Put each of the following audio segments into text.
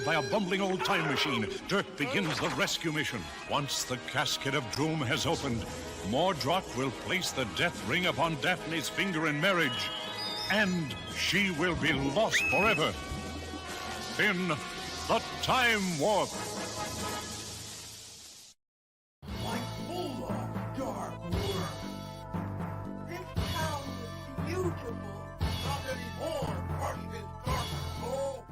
By a bumbling old time machine, Dirk begins the rescue mission. Once the casket of doom has opened, Mordrot will place the death ring upon Daphne's finger in marriage, and she will be lost forever in the Time Warp. Like full of dark work. This town is beautiful. Not anymore, Parsons Dark Soul.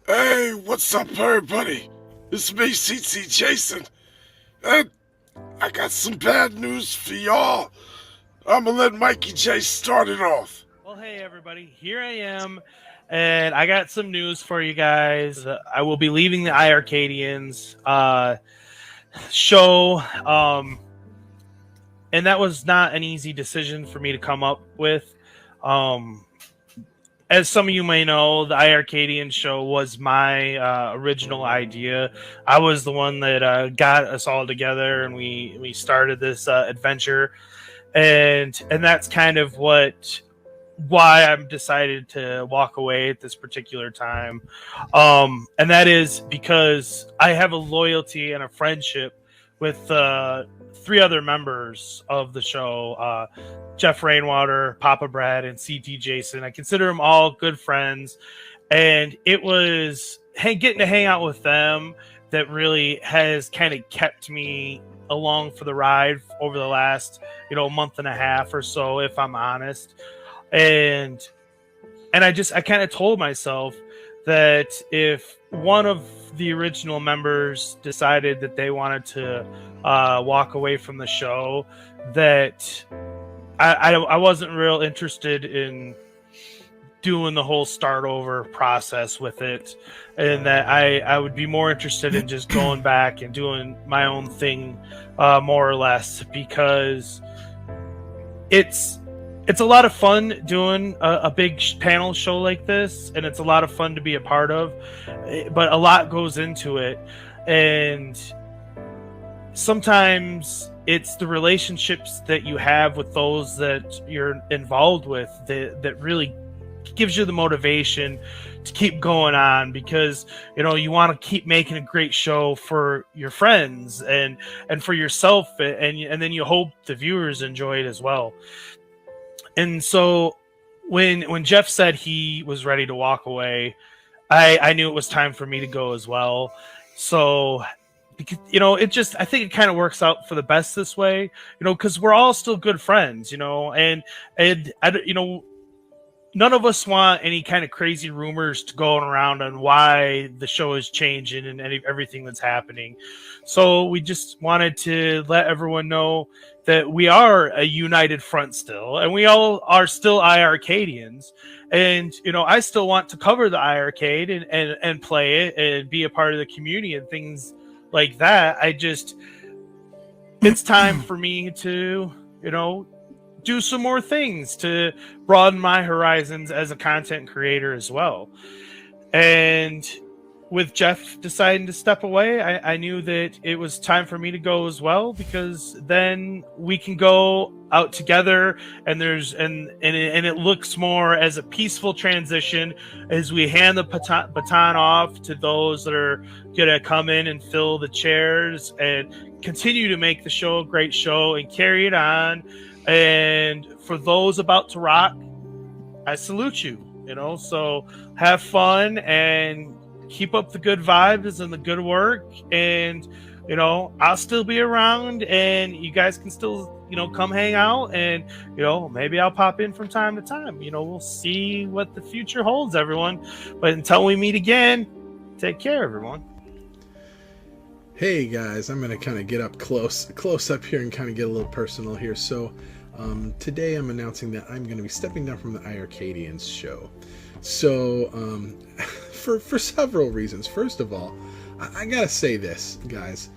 Hey, what's up, everybody? It's me, CC Jason, and I got some bad news for y'all. I'm gonna let Mikey J start it off. Well, hey, everybody. Here I am, and I got some news for you guys. I will be leaving the iiRcadians show, and that was not an easy decision for me to come up with. As some of you may know, the iiRcadians show was my original idea. I was the one that got us all together, and we started this adventure, and that's kind of why I've decided to walk away at this particular time, and that is because I have a loyalty and a friendship with 3 other members of the show, Jeff Rainwater, Papa Brad, and CT Jason. I consider them all good friends, and it was getting to hang out with them that really has kind of kept me along for the ride over the last, month and a half or so, if I'm honest. And I kind of told myself that if one of the original members decided that they wanted to walk away from the show, that I wasn't real interested in doing the whole start over process with it, and that I would be more interested in just going back and doing my own thing, more or less, because it's a lot of fun doing a big panel show like this, and it's a lot of fun to be a part of, but a lot goes into it, and sometimes it's the relationships that you have with those that you're involved with that really gives you the motivation to keep going on, because you want to keep making a great show for your friends and for yourself, and then you hope the viewers enjoy it as well. And so when Jeff said he was ready to walk away, I knew it was time for me to go as well. So, because, I think it kind of works out for the best this way, because we're all still good friends, and I, none of us want any kind of crazy rumors to go around on why the show is changing and everything that's happening. So we just wanted to let everyone know that we are a united front still, and we all are still iiRcadians. And, I still want to cover the iiRcade and play it and be a part of the community and things like that. It's time for me to, do some more things to broaden my horizons as a content creator as well. And with Jeff deciding to step away, I knew that it was time for me to go as well, because then we can go out together, and it looks more as a peaceful transition as we hand the baton off to those that are gonna come in and fill the chairs and continue to make the show a great show and carry it on. And for those about to rock, I salute you. So have fun and keep up the good vibes and the good work. And, I'll still be around, and you guys can still, come hang out, and, maybe I'll pop in from time to time. We'll see what the future holds, everyone. But until we meet again, take care, everyone. Hey guys, I'm going to kind of get up close up here and kind of get a little personal here. So today I'm announcing that I'm going to be stepping down from the iiRcadians show. So for several reasons. First of all, I gotta say this, guys.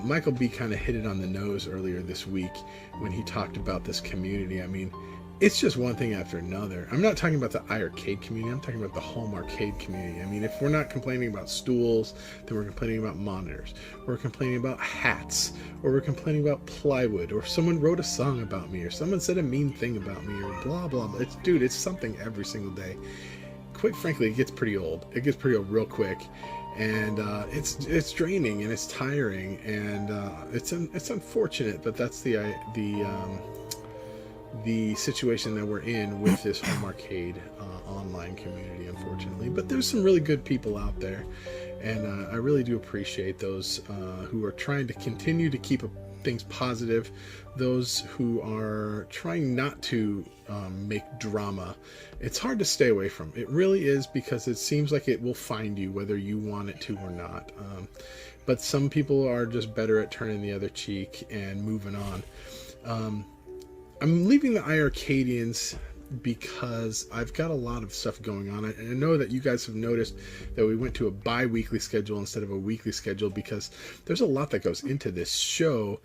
Michael B kind of hit it on the nose earlier this week when he talked about this community. I mean, it's just one thing after another. I'm not talking about the iiRcade community. I'm talking about the home arcade community. I mean, if we're not complaining about stools, then we're complaining about monitors. We're complaining about hats, or we're complaining about plywood, or someone wrote a song about me, or someone said a mean thing about me, or blah, blah, blah. It's something every single day. Quite frankly, it gets pretty old. It gets pretty old real quick. And it's draining, and it's tiring, and it's unfortunate, but that's the situation that we're in with this home arcade online community, unfortunately. But there's some really good people out there, and I really do appreciate those who are trying to continue to keep things positive, those who are trying not to make drama. It's hard to stay away from. It really is, because it seems like it will find you whether you want it to or not. But some people are just better at turning the other cheek and moving on. I'm leaving the iiRcadians because I've got a lot of stuff going on. I know that you guys have noticed that we went to a bi-weekly schedule instead of a weekly schedule, because there's a lot that goes into this show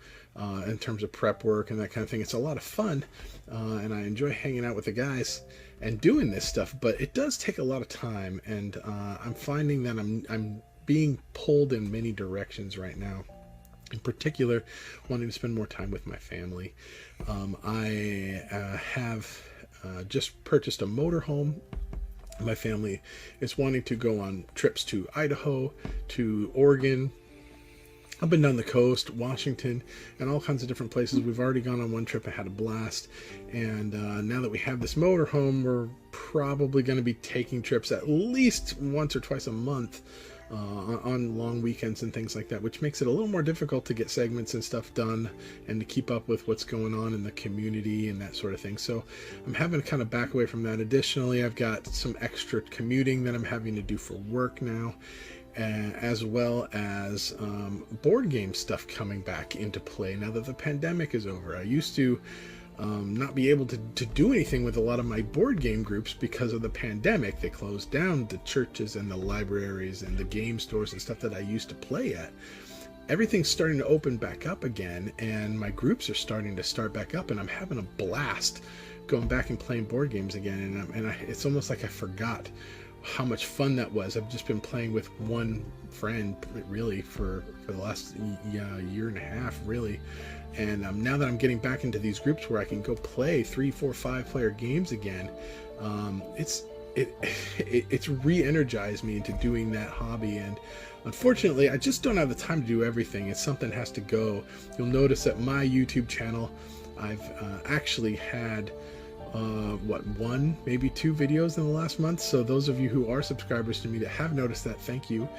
in terms of prep work and that kind of thing. It's a lot of fun, and I enjoy hanging out with the guys and doing this stuff, but it does take a lot of time, and I'm finding that I'm being pulled in many directions right now. In particular, wanting to spend more time with my family. I have just purchased a motorhome. My family is wanting to go on trips to Idaho, to Oregon, up and down the coast, Washington, and all kinds of different places. We've already gone on one trip and had a blast. And now that we have this motorhome, we're probably going to be taking trips at least once or twice a month on long weekends and things like that, which makes it a little more difficult to get segments and stuff done and to keep up with what's going on in the community and that sort of thing. So I'm having to kind of back away from that. Additionally, I've got some extra commuting that I'm having to do for work now, as well as board game stuff coming back into play now that the pandemic is over. I used to not be able to do anything with a lot of my board game groups because of the pandemic. They closed down the churches and the libraries and the game stores and stuff that I used to play at. Everything's starting to open back up again, and my groups are starting to start back up, and I'm having a blast going back and playing board games again. And it's almost like I forgot how much fun that was. I've just been playing with one friend really for the last year and a half, really. And now that I'm getting back into these groups where I can go play 3, 4, 5-player games again, it's re-energized me into doing that hobby. And unfortunately, I just don't have the time to do everything. It's something has to go. You'll notice that my YouTube channel, I've actually had one, maybe 2 videos in the last month. So those of you who are subscribers to me that have noticed that, thank you.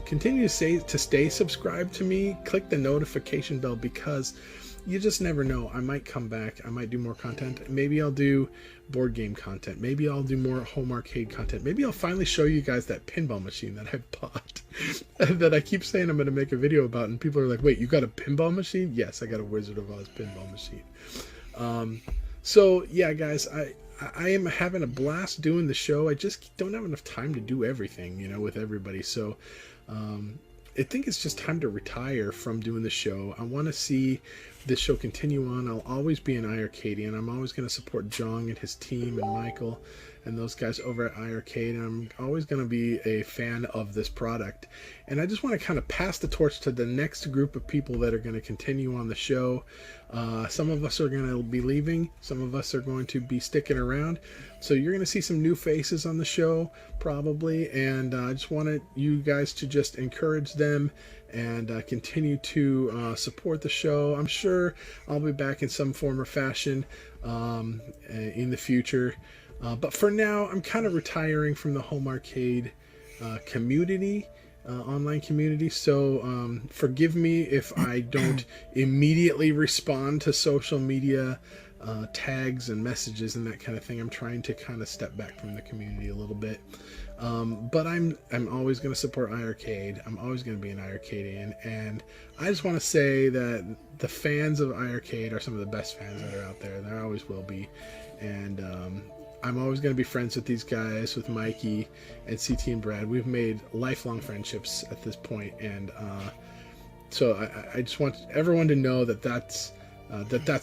Continue to stay subscribed to me. Click the notification bell, because you just never know. I might come back. I might do more content. Maybe I'll do board game content. Maybe I'll do more home arcade content. Maybe I'll finally show you guys that pinball machine that I bought that I keep saying I'm going to make a video about, and people are like, wait, you got a pinball machine? Yes, I got a Wizard of Oz pinball machine. So yeah, guys, I am having a blast doing the show. I just don't have enough time to do everything, with everybody. So I think it's just time to retire from doing the show. I want to see this show continue on. I'll always be an iiRcadian. I'm always going to support Jong and his team and Michael and those guys over at iiRcade. And I'm always going to be a fan of this product. And I just want to kind of pass the torch to the next group of people that are going to continue on the show. Some of us are going to be leaving. Some of us are going to be sticking around. So you're going to see some new faces on the show probably. And I just wanted you guys to just encourage them and continue to support the show. I'm sure I'll be back in some form or fashion in the future. But for now, I'm kind of retiring from the home arcade community. Online community, so forgive me if I don't immediately respond to social media tags and messages and that kind of thing. I'm trying to kind of step back from the community a little bit, but I'm always going to support iiRcade. I'm always going to be an iiRcadian, and I just want to say that the fans of iiRcade are some of the best fans that are out there. There always will be, and I'm always going to be friends with these guys, with Mikey and CT and Brad. We've made lifelong friendships at this point, and so I just want everyone to know that that's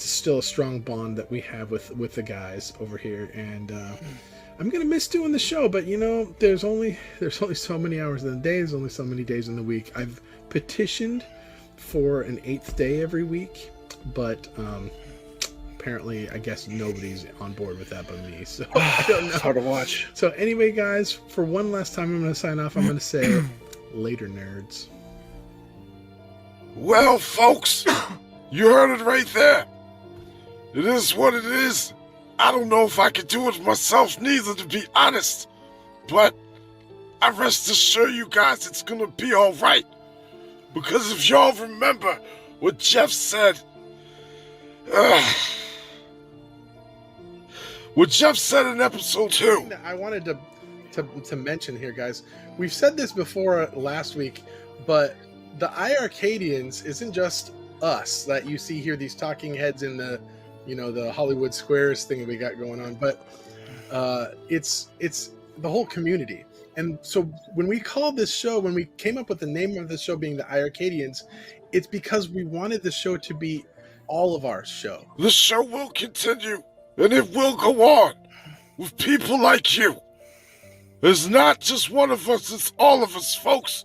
still a strong bond that we have with the guys over here. And I'm going to miss doing the show, but you know, there's only so many hours in the day. There's only so many days in the week. I've petitioned for an 8th day every week, but apparently, I guess nobody's on board with that but me, so I don't know. It's hard to watch. So anyway, guys, for one last time, I'm going to sign off. I'm going to say, later, nerds. Well, folks, you heard it right there. It is what it is. I don't know if I can do it myself neither, to be honest. But I rest assured you guys it's going to be all right. Because if y'all remember what Jeff said... what Jeff said in episode 2. I wanted to mention here, guys. We've said this before last week, but the iiRcadians isn't just us that you see here, these talking heads in the, you know, the Hollywood Squares thing that we got going on, but it's the whole community. And so when we called this show, when we came up with the name of the show being the iiRcadians, it's because we wanted the show to be all of our show. The show will continue, and it will go on with people like you. It's not just one of us, it's all of us, folks.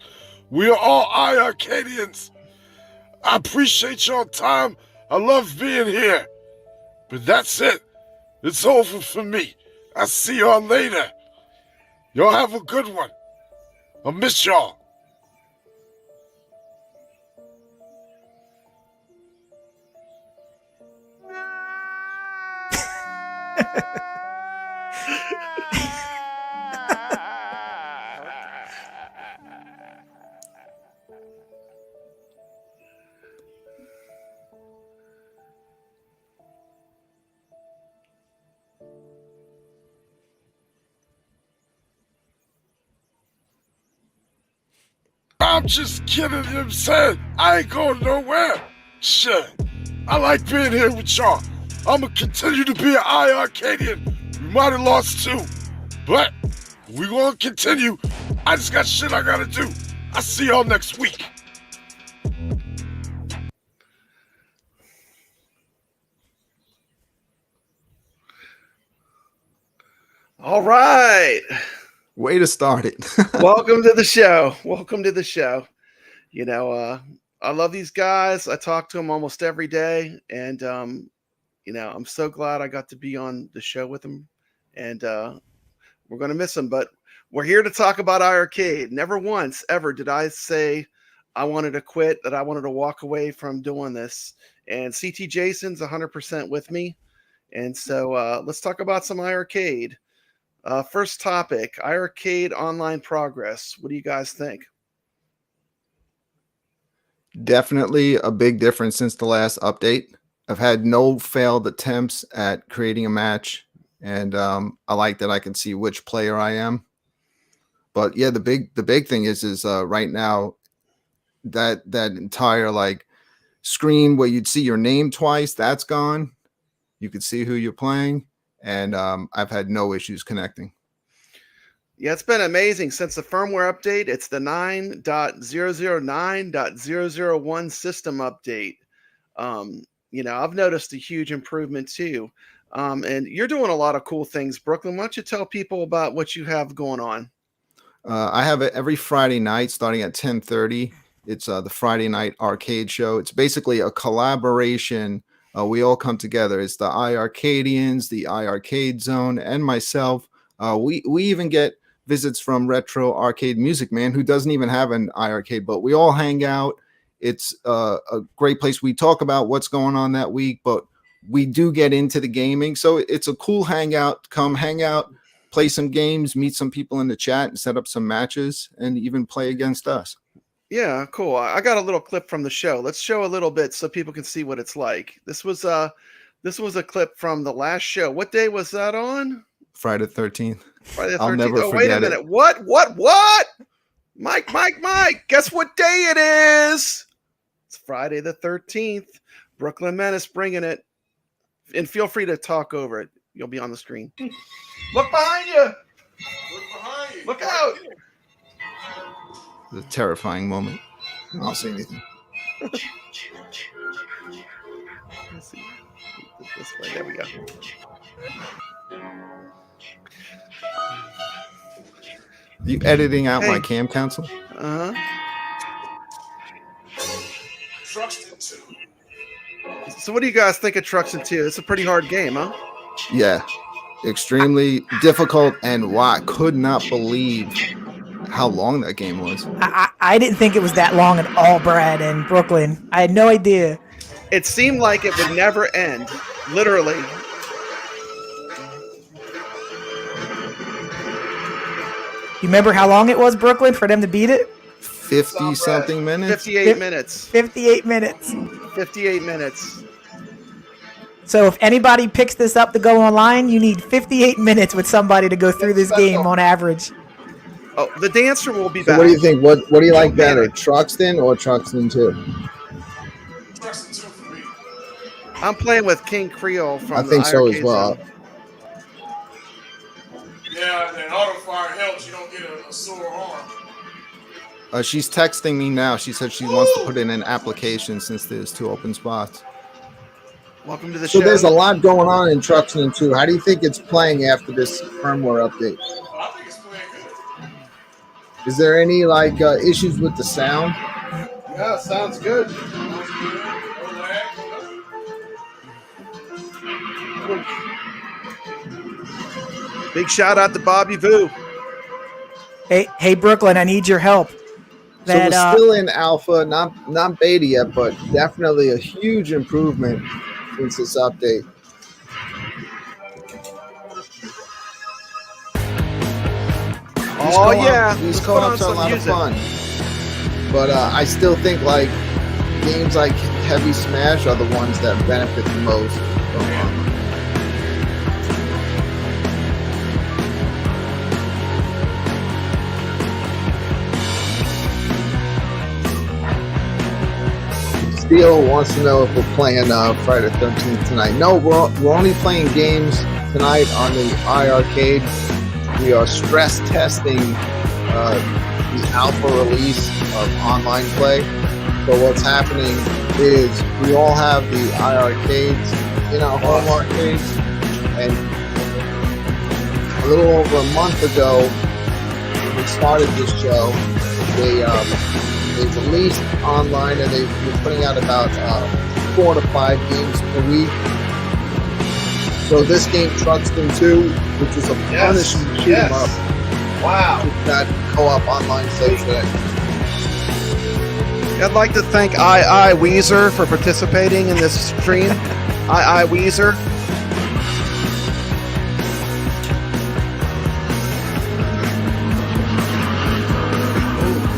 We are all iiRcadians. I appreciate your time. I love being here. But that's it. It's over for me. I'll see y'all later. Y'all have a good one. I miss y'all. I'm just kidding, you know what I'm saying? I ain't going nowhere. Shit. I like being here with y'all. I'm gonna continue to be an iiRcadian. We might have lost 2, but we gonna continue. I just got shit I gotta do. I'll see y'all next week. All right. Way to start it. Welcome to the show. Welcome to the show. You know, I love these guys. I talk to them almost every day. And, you know, I'm so glad I got to be on the show with them. And we're going to miss them. But we're here to talk about iiRcade. Never once, ever did I say I wanted to quit, that I wanted to walk away from doing this. And CT Jason's 100% with me. And so let's talk about some iiRcade. First topic, iiRcade online progress. What do you guys think? Definitely a big difference since the last update. I've had no failed attempts at creating a match, and I like that I can see which player I am. But yeah, the big thing is right now that entire like screen where you'd see your name twice, that's gone. You could see who you're playing. And I've had no issues connecting. Yeah, it's been amazing since the firmware update. It's the 9.009.001 system update. You know, I've noticed a huge improvement too. And you're doing a lot of cool things, Brooklyn. Why don't you tell people about what you have going on? I have it every Friday night starting at 10:30. It's the Friday night arcade show. It's basically a collaboration. We all come together. It's the iiRcadians, the iiRcade Zone, and myself. We even get visits from Retro Arcade Music Man, who doesn't even have an iiRcade, but we all hang out. It's a great place. We talk about what's going on that week, but we do get into the gaming. So it's a cool hangout. Come hang out, play some games, meet some people in the chat, and set up some matches, and even play against us. Yeah, cool. I got a little clip from the show. Let's show a little bit so people can see what it's like. This was a clip from the last show. What day was that on? Friday the 13th. Friday the 13th. I'll never oh, wait a forget minute. it. What? Mike. Guess what day it is? It's Friday the 13th. BklynMenace bringing it. And feel free to talk over it. You'll be on the screen. Look behind you. Look out. It's a terrifying moment. I don't see anything. Let's see. This way. There we go. You editing out Hey. my cam council? Uh-huh. So what do you guys think of Truxton 2? It's a pretty hard game, huh? Yeah. Extremely difficult, and I could not believe how long that game was. I didn't think it was that long at all, Brad and Brooklyn. I had no idea. It seemed like it would never end. Literally. You remember how long it was, Brooklyn, for them to beat it? 50-something minutes? 58 minutes. 58 minutes. 58 minutes. So if anybody picks this up to go online, you need 58 minutes with somebody to go through this game on average. Oh, the dancer will be So back. what do you think? What do you like better, Truxton or Truxton 2? I'm playing with King Creole from I think the so as iiRcade well. Zone. Yeah, and auto fire helps. You don't get a sore arm. She's texting me now. She said she wants to put in an application since there's 2 open spots. Welcome to the So show. there's a lot going on in Truxton 2. How do you think it's playing after this firmware update? I think it's playing good. Is there any issues with the sound? Yeah, sounds good. No lag. Big shout out to Bobby Vu. Hey, Brooklyn, I need your help. So we're still in alpha, not beta yet, but definitely a huge improvement since this update. Oh, yeah. These Let's put on co-ops are a some lot of music. fun. But I still think games like Heavy Smash are the ones that benefit the most from online. Steele wants to know if we're playing Friday the 13th tonight. No, we're only playing games tonight on the iiRcade. We are stress testing the alpha release of online play. So what's happening is we all have the iiRcades in our home arcades, and a little over a month ago when we started this show, they released online, and they've been putting out about 4 to 5 games per week. So this game, Truxton 2, which is a punishing shoot 'em up, Wow. that co-op online sales today. I'd like to thank iiWeezer for participating in this stream. iiWeezer.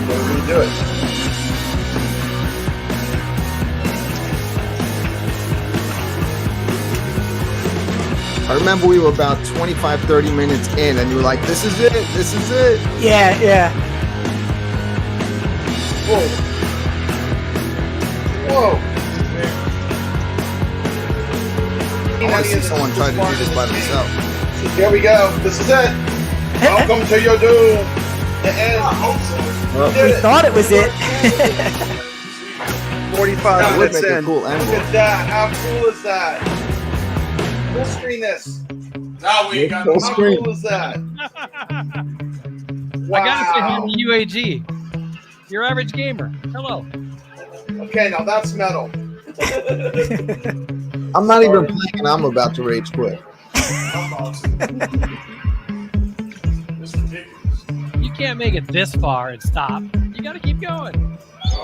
What do we do it? I remember we were about 25, 30 minutes in, and you were like, this is it, this is it. Yeah. Whoa. Whoa. I want to see someone try to do this by themselves. Here we go. This is it. Welcome to your doom. The end. I hope so. We thought it was it. 45 That would minutes make a in. cool end. Look at that. How cool is that? Full screen this. Now we ain't got Full no How screen. cool is that? I gotta say hi Wow. to UAG. Your average gamer. Hello. Okay, now that's metal. I'm not even playing and I'm about to rage quit. It's ridiculous. You can't make it this far and stop. You gotta keep going.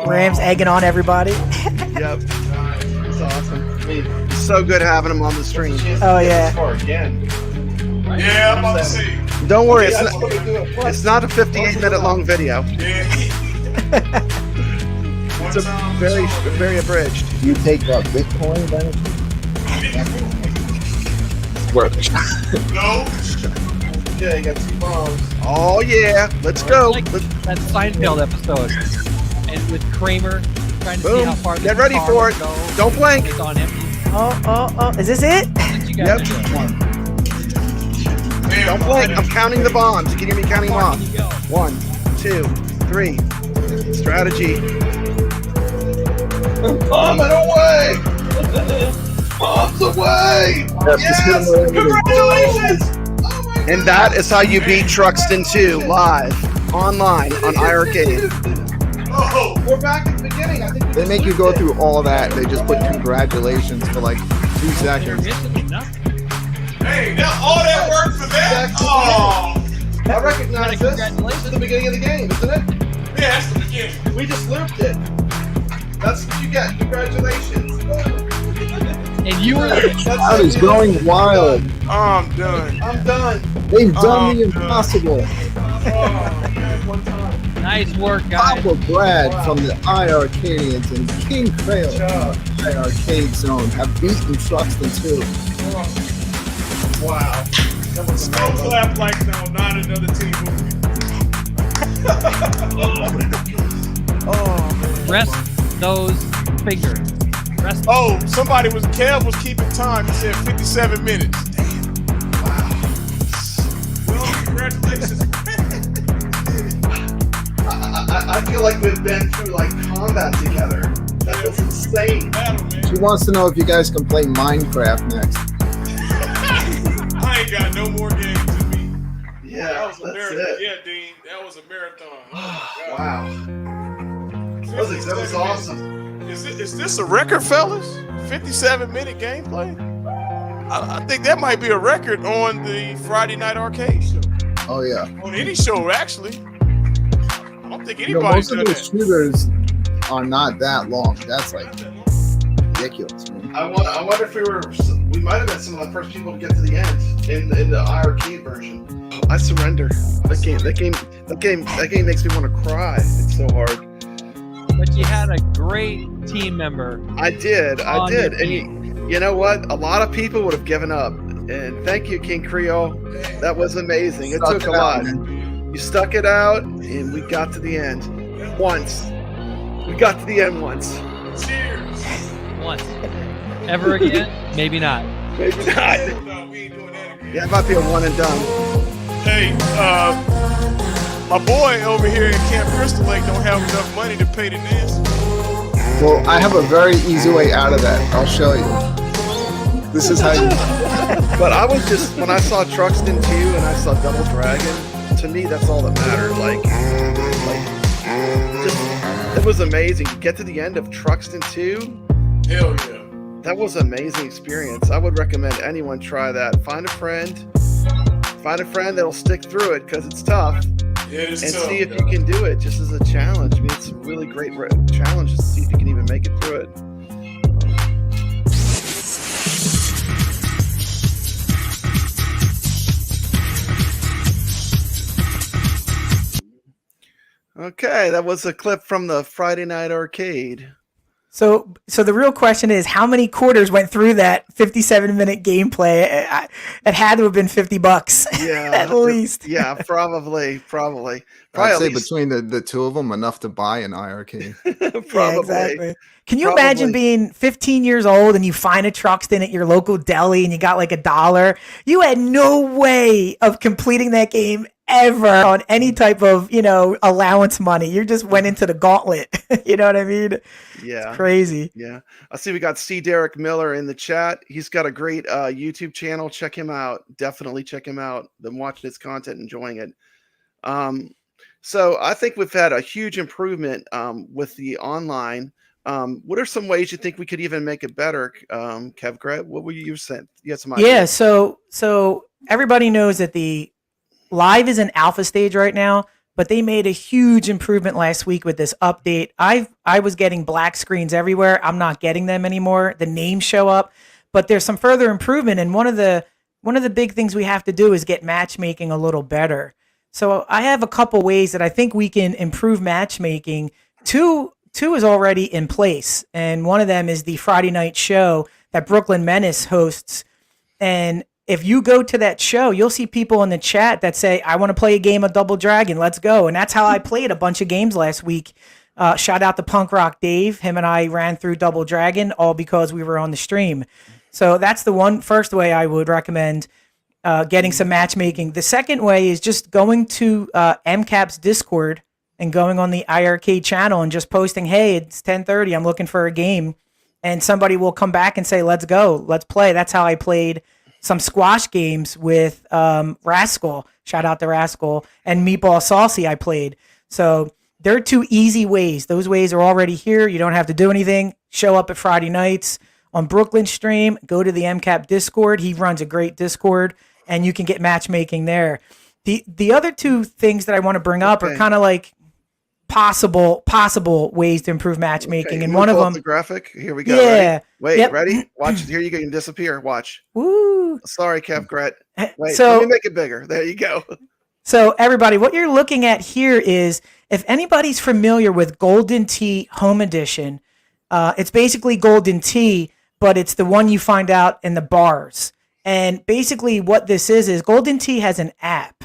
Rams egging on everybody. Yep. It's awesome. I mean, it's so good having him on the stream. Oh, yeah. Right? Yeah, I'm about to say. Don't worry, it's not a 58-minute long video. Yeah. It's a very, very abridged. You take Bitcoin then? Works. No. Yeah, you got 2 bombs. Oh yeah, let's go. Like that Seinfeld episode. And with Kramer trying to see Boom. how far Get the ready car for would it. go. Don't blink. It's on him. Oh. Is this it? What you Yep. guys are doing? Don't blink. I'm counting the bombs. You can hear me counting them How off. far can you go? 1, 2, 3. Strategy. Bombing away. Bombs away. Yes. Congratulations. And that is how you beat Truxton 2 live online on iiRcade. Oh, We're back at the beginning. I think They make you go through all of that. They just put congratulations for like 2 You're seconds. missing nothing. hey, that, all that work for that? Oh, I recognize this. This Congratulations. is the beginning of the game, isn't it? yeah, that's the beginning. We just looped it. That's what you get. Congratulations. And you were That is going wild. I'm done. I'm done. They've done the Oh, impossible. Oh, man, one time. nice work, guys. Papa Brad from the iiRcadians and King Crail Good job. iiRcade Zone have beaten Truxton 2. Wow. That was Don't amazing. clap like no, not another team movie. Oh, man. Rest those fingers. Rest. Oh, Kev was keeping time. He said 57 minutes. Wow. Well, congratulations. I feel like we've been through like combat together. That was insane. Battle, man. She wants to know if you guys can play Minecraft next. I ain't got no more games in me. Yeah, That was a that's marathon. it. Yeah, Dean, that was a marathon. Oh, my God. Wow. That was awesome. Is this a record, fellas? 57-minute gameplay? I think that might be a record on the Friday Night Arcade show. Oh yeah. On any show, actually. I don't think You know, anybody's most of done those that. shooters are not that long. That's like ridiculous, man. I wonder if we might have been some of the first people to get to the end in the iiRcade version. I surrender. That game makes me want to cry. It's so hard. But you had a great team member. I did, On your and you know what? A lot of people would have given up. And thank you, King Creole. That was amazing. It Stuck took a it out, lot. man. You stuck it out, and we got to the end once. We got to the end once. Cheers. Once. Ever again? Maybe not. Maybe not. No, we ain't doing that again. Yeah, it might be a one and done. Hey, my boy over here in Camp Crystal Lake don't have enough money to pay the dance. Well, I have a very easy way out of that. I'll show you. This is how you. But I was just, when I saw Truxton 2 and I saw Double Dragon, to me that's all that mattered. Just, it was amazing. To get to the end of Truxton 2, Hell yeah. that was an amazing experience. I would recommend anyone try that. Find a friend that'll stick through it because it's tough, Yeah, it's and tough. see if you can do it just as a challenge. I mean, it's a really great challenge to see if you can even make it through it. Okay, that was a clip from the Friday Night Arcade. So the real question is, how many quarters went through that 57-minute gameplay? It had to have been $50. Yeah, at least. Yeah, probably I'd at say least, between the two of them, enough to buy an iiRcade. probably. Yeah, exactly. Can you Probably. imagine being 15 years old and you find a Truxton at your local deli and you got like $1? You had no way of completing that game ever on any type of, allowance money. You just went into the gauntlet. You know what I mean? Yeah. It's crazy. Yeah. I see we got C. Derek Miller in the chat. He's got a great YouTube channel. Check him out. Definitely check him out. Been watching his content, enjoying it. So I think we've had a huge improvement with the online. What are some ways you think we could even make it better, kevgret? What were you saying? You had some ideas? Yeah, so everybody knows that the live is in alpha stage right now, but they made a huge improvement last week with this update. I was getting black screens everywhere. I'm not getting them anymore. The names show up, but there's some further improvement. And one of the big things we have to do is get matchmaking a little better. So I have a couple ways that I think we can improve matchmaking. Two is already in place, and one of them is the Friday night show that BklynMenace hosts. And if you go to that show, you'll see people in the chat that say, I want to play a game of Double Dragon. Let's go. And that's how I played a bunch of games last week. Shout out to Punk Rock Dave. Him and I ran through Double Dragon, all because we were on the stream. So that's the first way I would recommend getting some matchmaking. The second way is just going to MCAP's Discord and going on the iiRcade channel and just posting, hey, it's 10:30. I'm looking for a game. And somebody will come back and say, let's go. Let's play. That's how I played some squash games with Rascal. Shout out to Rascal. And Meatball Saucy I played. So they're two easy ways. Those ways are already here. You don't have to do anything. Show up at Friday nights on Brooklyn stream. Go to the MCAP Discord. He runs a great Discord, and you can get matchmaking there. The other two things that I want to bring up are kind of like possible ways to improve matchmaking. And one of them, the graphic. Here we go. Yeah. Ready? Wait, ready? Watch. Here you go. You can disappear. Watch. Woo. Sorry, kevgret. Wait, So- let me make it bigger. There you go. So everybody, what you're looking at here is, if anybody's familiar with Golden Tea Home Edition, it's basically Golden Tea, but it's the one you find out in the bars. And basically what this is Golden Tea has an app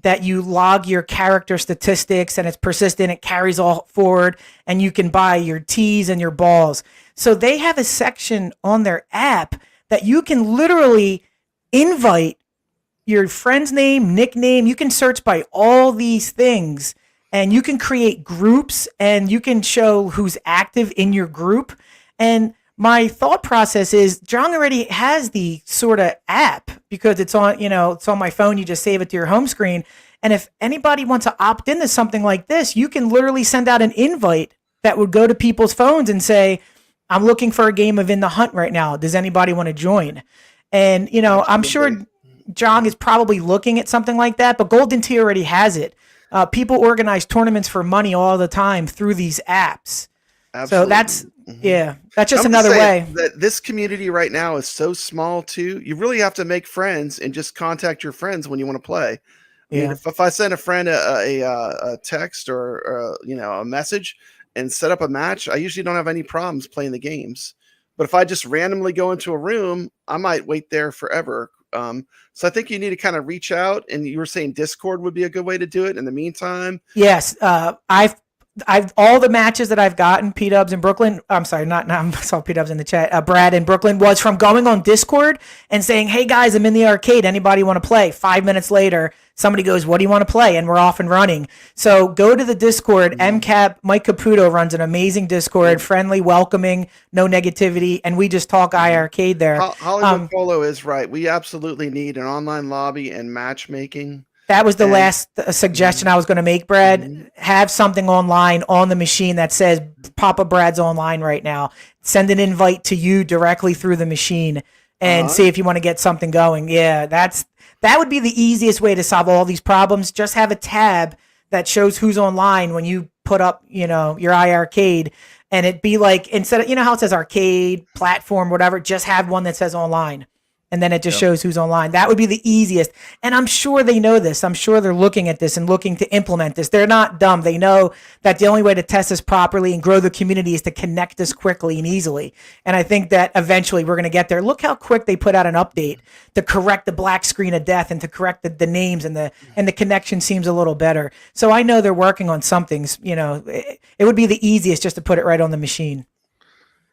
that you log your character statistics, and it's persistent. It carries all forward, and you can buy your teas and your balls. So they have a section on their app that you can literally invite your friend's name, nickname. You can search by all these things, and you can create groups, and you can show who's active in your group. And my thought process is John already has the sort of app because it's on, it's on my phone. You just save it to your home screen. And if anybody wants to opt into something like this, you can literally send out an invite that would go to people's phones and say, I'm looking for a game of In the Hunt right now. Does anybody want to join? And, I'm sure John is probably looking at something like that, but Golden Tea already has it. People organize tournaments for money all the time through these apps. Absolutely. So that's just another way. That this community right now is so small too. You really have to make friends and just contact your friends when you want to play. I mean, if I send a friend a text or a message and set up a match, I usually don't have any problems playing the games. But if I just randomly go into a room, I might wait there forever. So I think you need to kind of reach out, and you were saying Discord would be a good way to do it in the meantime. Yes. I've all the matches that I've gotten, P-Dubs in Brooklyn. I'm sorry, I saw P-Dubs in the chat. Brad in Brooklyn was from going on Discord and saying, hey guys, I'm in the arcade. Anybody want to play? 5 minutes later, somebody goes, what do you want to play? And we're off and running. So go to the Discord. MCAP, Mike Caputo runs an amazing Discord, friendly, welcoming, no negativity. And we just talk iiRcade there. Hollywood Polo is right. We absolutely need an online lobby and matchmaking. That was the last suggestion I was going to make, Brad. Have something online on the machine that says Papa Brad's online right now. Send an invite to you directly through the machine and see if you want to get something going. Yeah, that would be the easiest way to solve all these problems. Just have a tab that shows who's online when you put up, your iiRcade, and it'd be like, instead of, how it says arcade, platform, whatever, just have one that says online. And then it just shows who's online. That would be the easiest. And I'm sure they know this. I'm sure they're looking at this and looking to implement this. They're not dumb. They know that the only way to test this properly and grow the community is to connect this quickly and easily. And I think that eventually we're going to get there. Look how quick they put out an update to correct the black screen of death and to correct the names, and the connection seems a little better. So I know they're working on something. It would be the easiest just to put it right on the machine.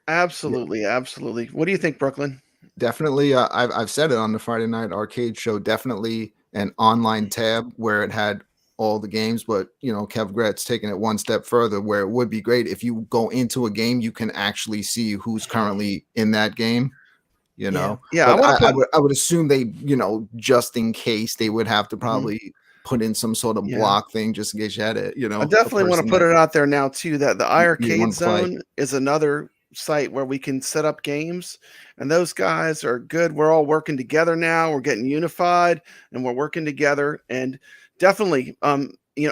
Absolutely. Absolutely. What do you think, Brooklyn? Definitely. I've said it on the Friday Night Arcade show. Definitely an online tab where it had all the games, but kevgret's taking it one step further, where it would be great if you go into a game, you can actually see who's currently in that game. Yeah. Yeah, I But want to put. I would assume they, just in case, they would have to probably put in some sort of Yeah. block thing just in case you had it. I definitely want to put it out there now too that the iiRcade wanna play. Zone is another site where we can set up games, and those guys are good. We're all working together now. We're getting unified, and we're working together. And definitely,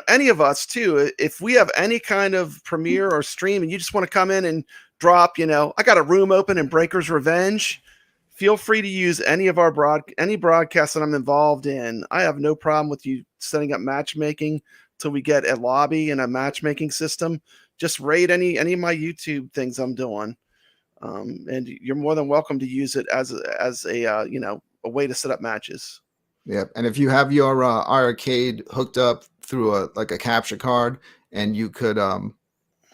any of us too. If we have any kind of premiere or stream, and you just want to come in and drop, I got a room open in Breaker's Revenge. Feel free to use any of our any broadcasts that I'm involved in. I have no problem with you setting up matchmaking till we get a lobby and a matchmaking system. Just raid any of my YouTube things I'm doing, and you're more than welcome to use it as a way to set up matches. Yeah, and if you have your iiRcade hooked up through a capture card, and you could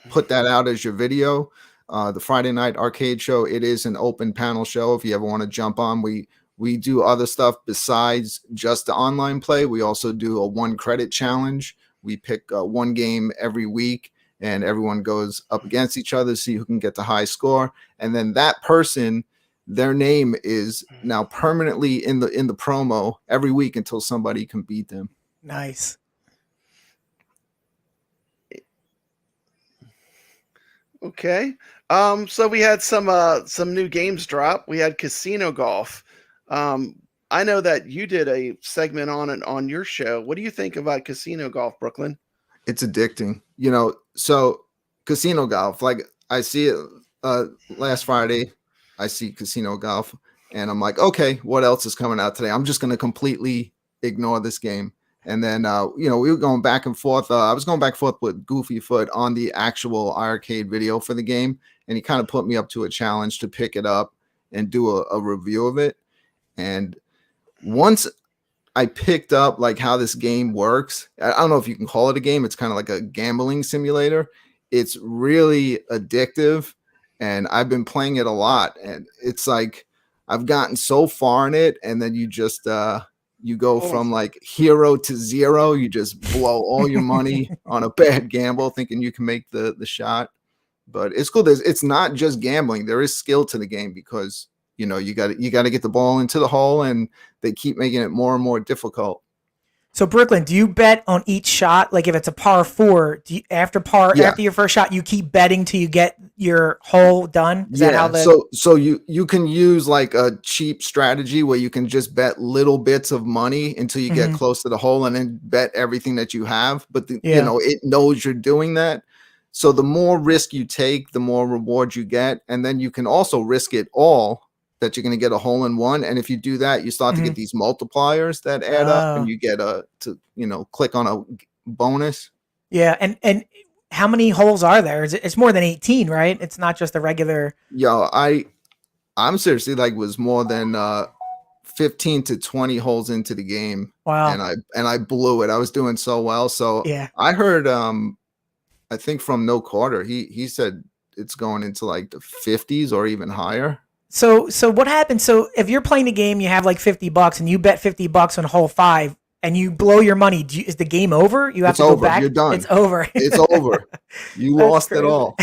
put that out as your video. The Friday night arcade show, it is an open panel show. If you ever want to jump on, we do other stuff besides just the online play. We also do a 1 credit challenge. We pick one game every week, and everyone goes up against each other to see who can get the high score. And then that person, their name is now permanently in the promo every week until somebody can beat them. Nice. Okay. So we had some new games drop. We had Casino Golf. I know that you did a segment on it on your show. What do you think about Casino Golf, Brooklyn? It's addicting, so Casino Golf, like I see it last Friday, I see Casino Golf, and I'm like, okay, what else is coming out today? I'm just going to completely ignore this game. And then, we were going back and forth. I was going back and forth with Goofy Foot on the actual iiRcade video for the game. And he kind of put me up to a challenge to pick it up and do a review of it. And once I picked up like how this game works, I don't know if you can call it a game. It's kind of like a gambling simulator. It's really addictive. And I've been playing it a lot. And it's like, I've gotten so far in it. And then you just, you go from like hero to zero. You just blow all your money on a bad gamble, thinking you can make the shot. But it's cool. It's not just gambling. There is skill to the game because you got to get the ball into the hole, and they keep making it more and more difficult. So Brooklyn, do you bet on each shot? Like if it's a par 4, after your first shot, you keep betting till you get your hole done? Is that how so you can use like a cheap strategy where you can just bet little bits of money until you get close to the hole, and then bet everything that you have. But it knows you're doing that. So the more risk you take, the more reward you get, and then you can also risk it all that you're going to get a hole in one. And if you do that, you start to get these multipliers that add up, and you get click on a bonus. Yeah. And how many holes are there? It's more than 18, right? It's not just a regular. Yo, I'm seriously was more than 15 to 20 holes into the game. Wow. And I blew it. I was doing so well. So yeah. I heard, I think from No Carter, he said it's going into like the 50s or even higher. So what happens? So if you're playing a game, you have like $50 and you bet $50 on hole 5 and you blow your money, is the game over? You have to go back. You're done. It's over. It's over. You lost it all.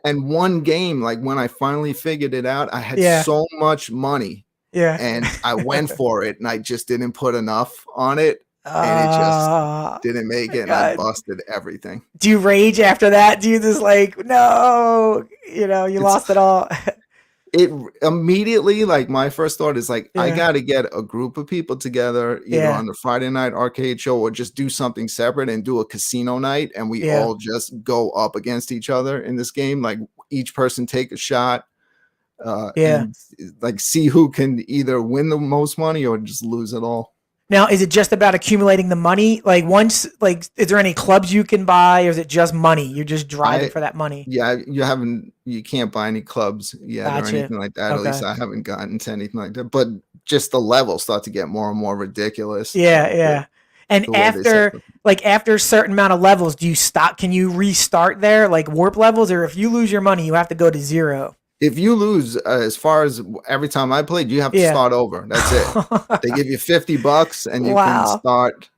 And one game, like when I finally figured it out, I had so much money. Yeah. And I went for it, and I just didn't put enough on it. And it just didn't make it, and I busted everything. Do you rage after that? Do you just no, you lost it all? It immediately, my first thought is I got to get a group of people together, either on the Friday night arcade show or just do something separate and do a casino night. And we all just go up against each other in this game. Like each person take a shot. And see who can either win the most money or just lose it all. Now, is it just about accumulating the money? Is there any clubs you can buy, or is it just money? You're just driving for that money. Yeah, you can't buy any clubs yet or anything like that. Okay. At least I haven't gotten to anything like that. But just the levels start to get more and more ridiculous. Yeah. And after a certain amount of levels, do you stop? Can you restart there, like warp levels, or if you lose your money, you have to go to 0? If you lose, as far as every time I played, you have to Yeah. start over. That's it. They give you $50 and you can Wow. start.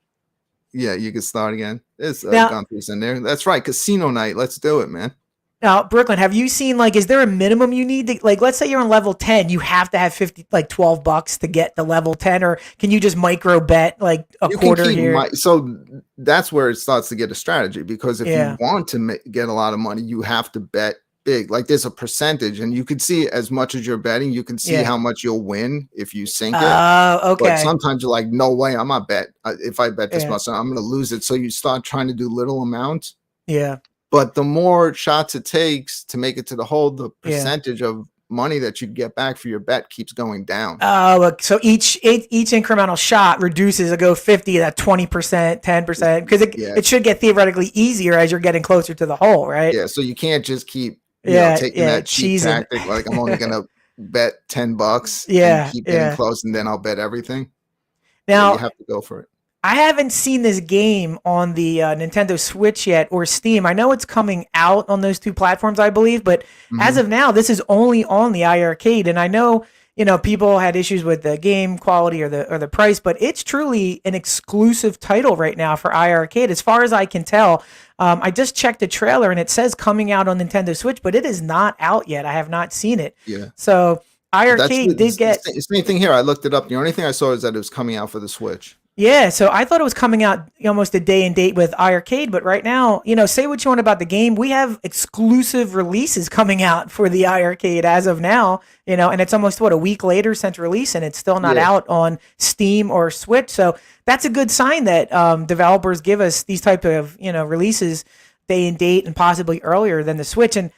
Yeah, you can start again. There's Now- Gunther's in there. That's right. Casino night. Let's do it, man. Now, Brooklyn, have you seen, like, is there a minimum you need to, like, let's say you're on level 10, you have to have $12 to get the level 10, or can you just micro bet like a You quarter can keep here? so that's where it starts to get a strategy, because if Yeah. you want to get a lot of money, you have to bet big. Like there's a percentage, and you can see as much as you're betting, you can see Yeah. how much you'll win if you sink it. Oh, okay. But sometimes you're like, no way, I'm not bet. If I bet this Yeah. much, I'm going to lose it. So you start trying to do little amounts. Yeah. But the more shots it takes to make it to the hole, the Yeah. percentage of money that you get back for your bet keeps going down. Oh, so each incremental shot reduces. It go 50, that 20%, 10%, because Yeah. it should get theoretically easier as you're getting closer to the hole, right? Yeah, so you can't just keep taking yeah, that cheap cheesing. tactic. Like I'm only gonna bet $10 Yeah, and keep getting yeah. close, and then I'll bet everything. Now, you have to go for it. I haven't seen this game on the Nintendo Switch yet or Steam. I know it's coming out on those two platforms, I believe, but as of now, this is only on the iiRcade. And I know, people had issues with the game quality or the price, but it's truly an exclusive title right now for iiRcade. As far as I can tell, I just checked the trailer and it says coming out on Nintendo Switch, but it is not out yet. I have not seen it. Yeah. So iiRcade did get same thing here. I looked it up. The only thing I saw is that it was coming out for the Switch. Yeah, so I thought it was coming out almost a day and date with iiRcade, but right now, say what you want about the game. We have exclusive releases coming out for the iiRcade as of now, and it's almost a week later since release, and it's still not out on Steam or Switch. So that's a good sign that developers give us these type of releases day and date and possibly earlier than the Switch. And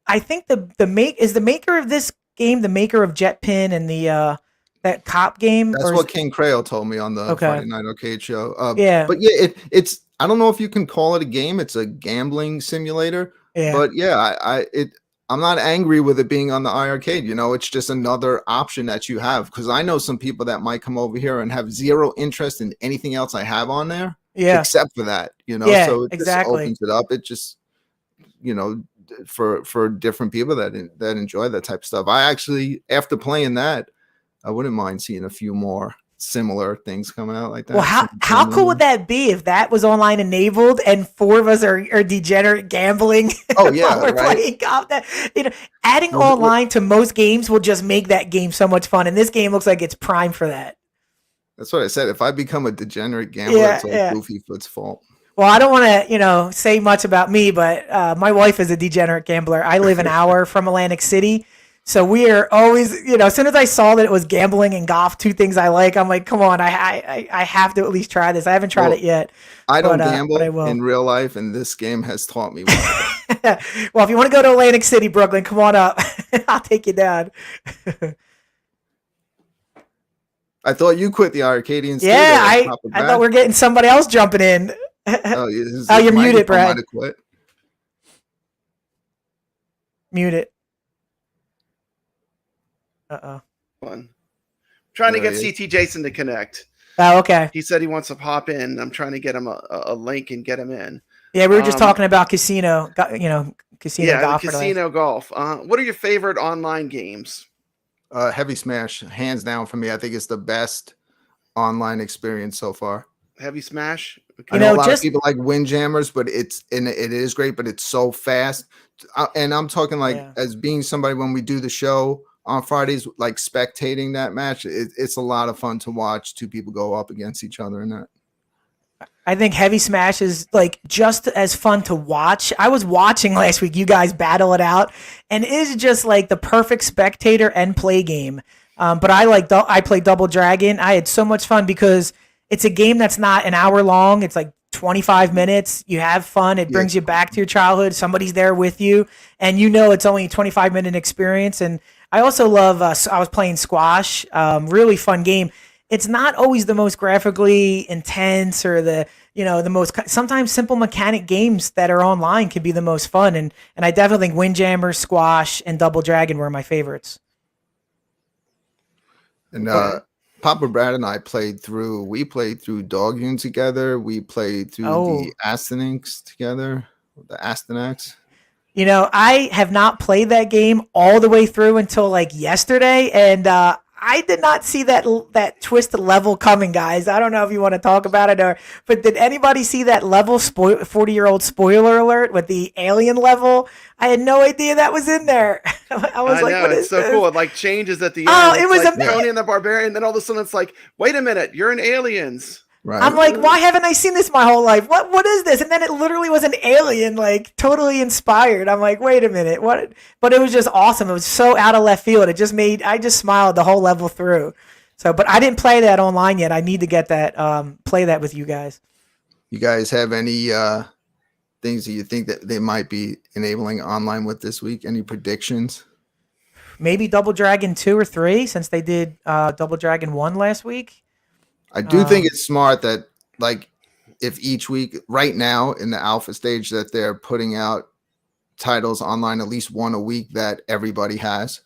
I think the maker of this game the maker of Jet Pin and the that cop game. That's what King Crayo told me on the Okay. Friday Night Arcade show. Yeah. But yeah, it's I don't know if you can call it a game. It's a gambling simulator. Yeah. But yeah, I'm not angry with it being on the iiRcade. It's just another option that you have. Because I know some people that might come over here and have zero interest in anything else I have on there. Yeah. Except for that. Yeah, so it exactly. just opens it up. It just for different people that enjoy that type of stuff. I actually, after playing that, I wouldn't mind seeing a few more similar things coming out like that. Well, how cool would that be if that was online enabled and 4 of us are degenerate gambling? Oh yeah, while we're right. playing golf? Adding online to most games will just make that game so much fun, and this game looks like it's prime for that. That's what I said. If I become a degenerate gambler, Yeah, it's all yeah. Goofy Foot's fault. Well, I don't want to, say much about me, but my wife is a degenerate gambler. I live an hour from Atlantic City. So we are always, as soon as I saw that it was gambling and golf, 2 things I like, I'm like, come on, I have to at least try this. I haven't tried it yet. I don't but gamble I will. in real life, and this game has taught me why. Well, if you want to go to Atlantic City, Brooklyn, come on up. I'll take you down. I thought you quit the iiRcadians. Yeah, I thought we're getting somebody else jumping in. Oh, you're muted, Brad. Quit. Mute it. Uh-oh. Fun. Trying to There get he CT Jason to connect. Oh, okay. He said he wants to pop in. I'm trying to get him a link and get him in. Yeah, we were just Um, talking about casino, casino Yeah, golf. the for the last- casino golf. What are your favorite online games? Heavy Smash, hands down for me. I think it's the best online experience so far. Heavy Smash? Okay. I know a lot just- of people like Windjammers, but it is great, but it's so fast. And I'm talking like Yeah. as being somebody when we do the show on Fridays, like spectating that match, it's a lot of fun to watch 2 people go up against each other and that. I think Heavy Smash is like just as fun to watch. I was watching last week, you guys battle it out, and it is just like the perfect spectator and play game. But I played Double Dragon. I had so much fun because it's a game that's not an hour long. It's like 25 minutes. You have fun. It brings you back to your childhood. Somebody's there with you, and it's only a 25-minute experience. And I also love. I was playing squash. Really fun game. It's not always the most graphically intense or the most. Sometimes simple mechanic games that are online can be the most fun. And I definitely think Windjammer, squash, and Double Dragon were my favorites. And Papa Brad and I played through Dogyun together. We played through the Astynics together, the Astynax. You know, I have not played that game all the way through until like yesterday, and I did not see that twisted level coming, guys. I don't know if you want to talk about it, but did anybody see that level 40-year-old spoiler alert with the alien level? I had no idea that was in there. I was like, know, what it's is so this? cool. It like changes at the end. Oh, it It's was like amazing. Conan the Barbarian. Then all of a sudden it's like, wait a minute, you're in Aliens. Right. I'm like, why haven't I seen this my whole life? What is this? And then it literally was an alien, like totally inspired. I'm like, wait a minute, what? But it was just awesome. It was so out of left field. I just smiled the whole level through. So, but I didn't play that online yet. I need to get that, play that with you guys. You guys have any things that you think that they might be enabling online with this week? Any predictions? Maybe Double Dragon 2 or 3, since they did Double Dragon 1 last week. I do think it's smart that, like, if each week right now in the alpha stage that they're putting out titles online, at least one a week that everybody has,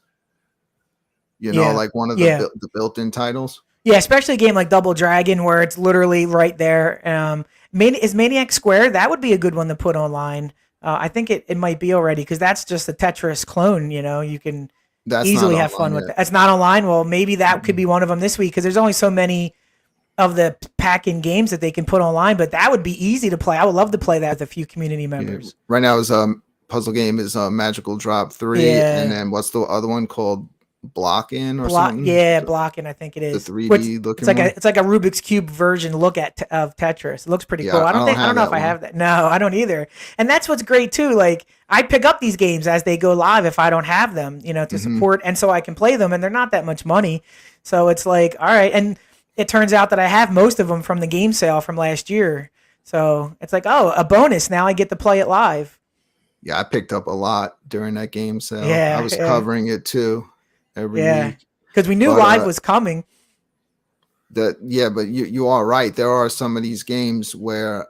you know, Yeah. like one of Yeah. the built-in titles. Yeah, especially a game like Double Dragon where it's literally right there. Is Maniac Square? That would be a good one to put online. I think it might be already, because that's just a Tetris clone. You know, you can That's easily not have fun online with yet. that. That's not online. Well, maybe that could be one of them this week, because there's only so many of the pack-in games that they can put online. But that would be easy to play. I would love to play that with a few community members. Right now is puzzle game is Magical Drop 3, Yeah. and then what's the other one called? Block-In or something? Yeah, Blocking, I think it is. The 3D Which- looking it's like one? it's like a Rubik's Cube version look of Tetris. It looks pretty Yeah, cool. I don't know have if that I one. have that. No, I don't either. And that's what's great too. Like, I pick up these games as they go live if I don't have them, you know, to support, and so I can play them, and they're not that much money. So it's like, all right, and it turns out that I have most of them from the game sale from last year. So it's like, oh, a bonus. Now I get to play it live. Yeah, I picked up a lot during that game sale. Yeah, I was yeah. covering it too every Yeah. week. Because we knew But, live was coming. But you are right. There are some of these games where,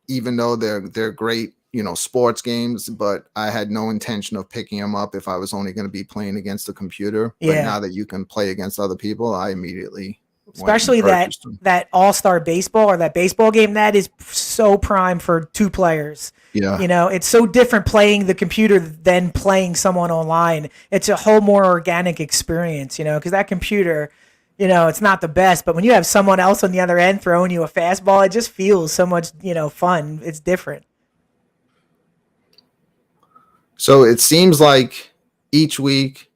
even though they're great, you know, sports games, but I had no intention of picking them up if I was only going to be playing against the computer. But Yeah. now that you can play against other people, I immediately went and Especially purchased them. that All-Star Baseball, or that baseball game, that is so prime for 2 players. Yeah. You know, it's so different playing the computer than playing someone online. It's a whole more organic experience, you know, because that computer, you know, it's not the best, but when you have someone else on the other end throwing you a fastball, it just feels so much, you know, fun. It's different. So it seems like each week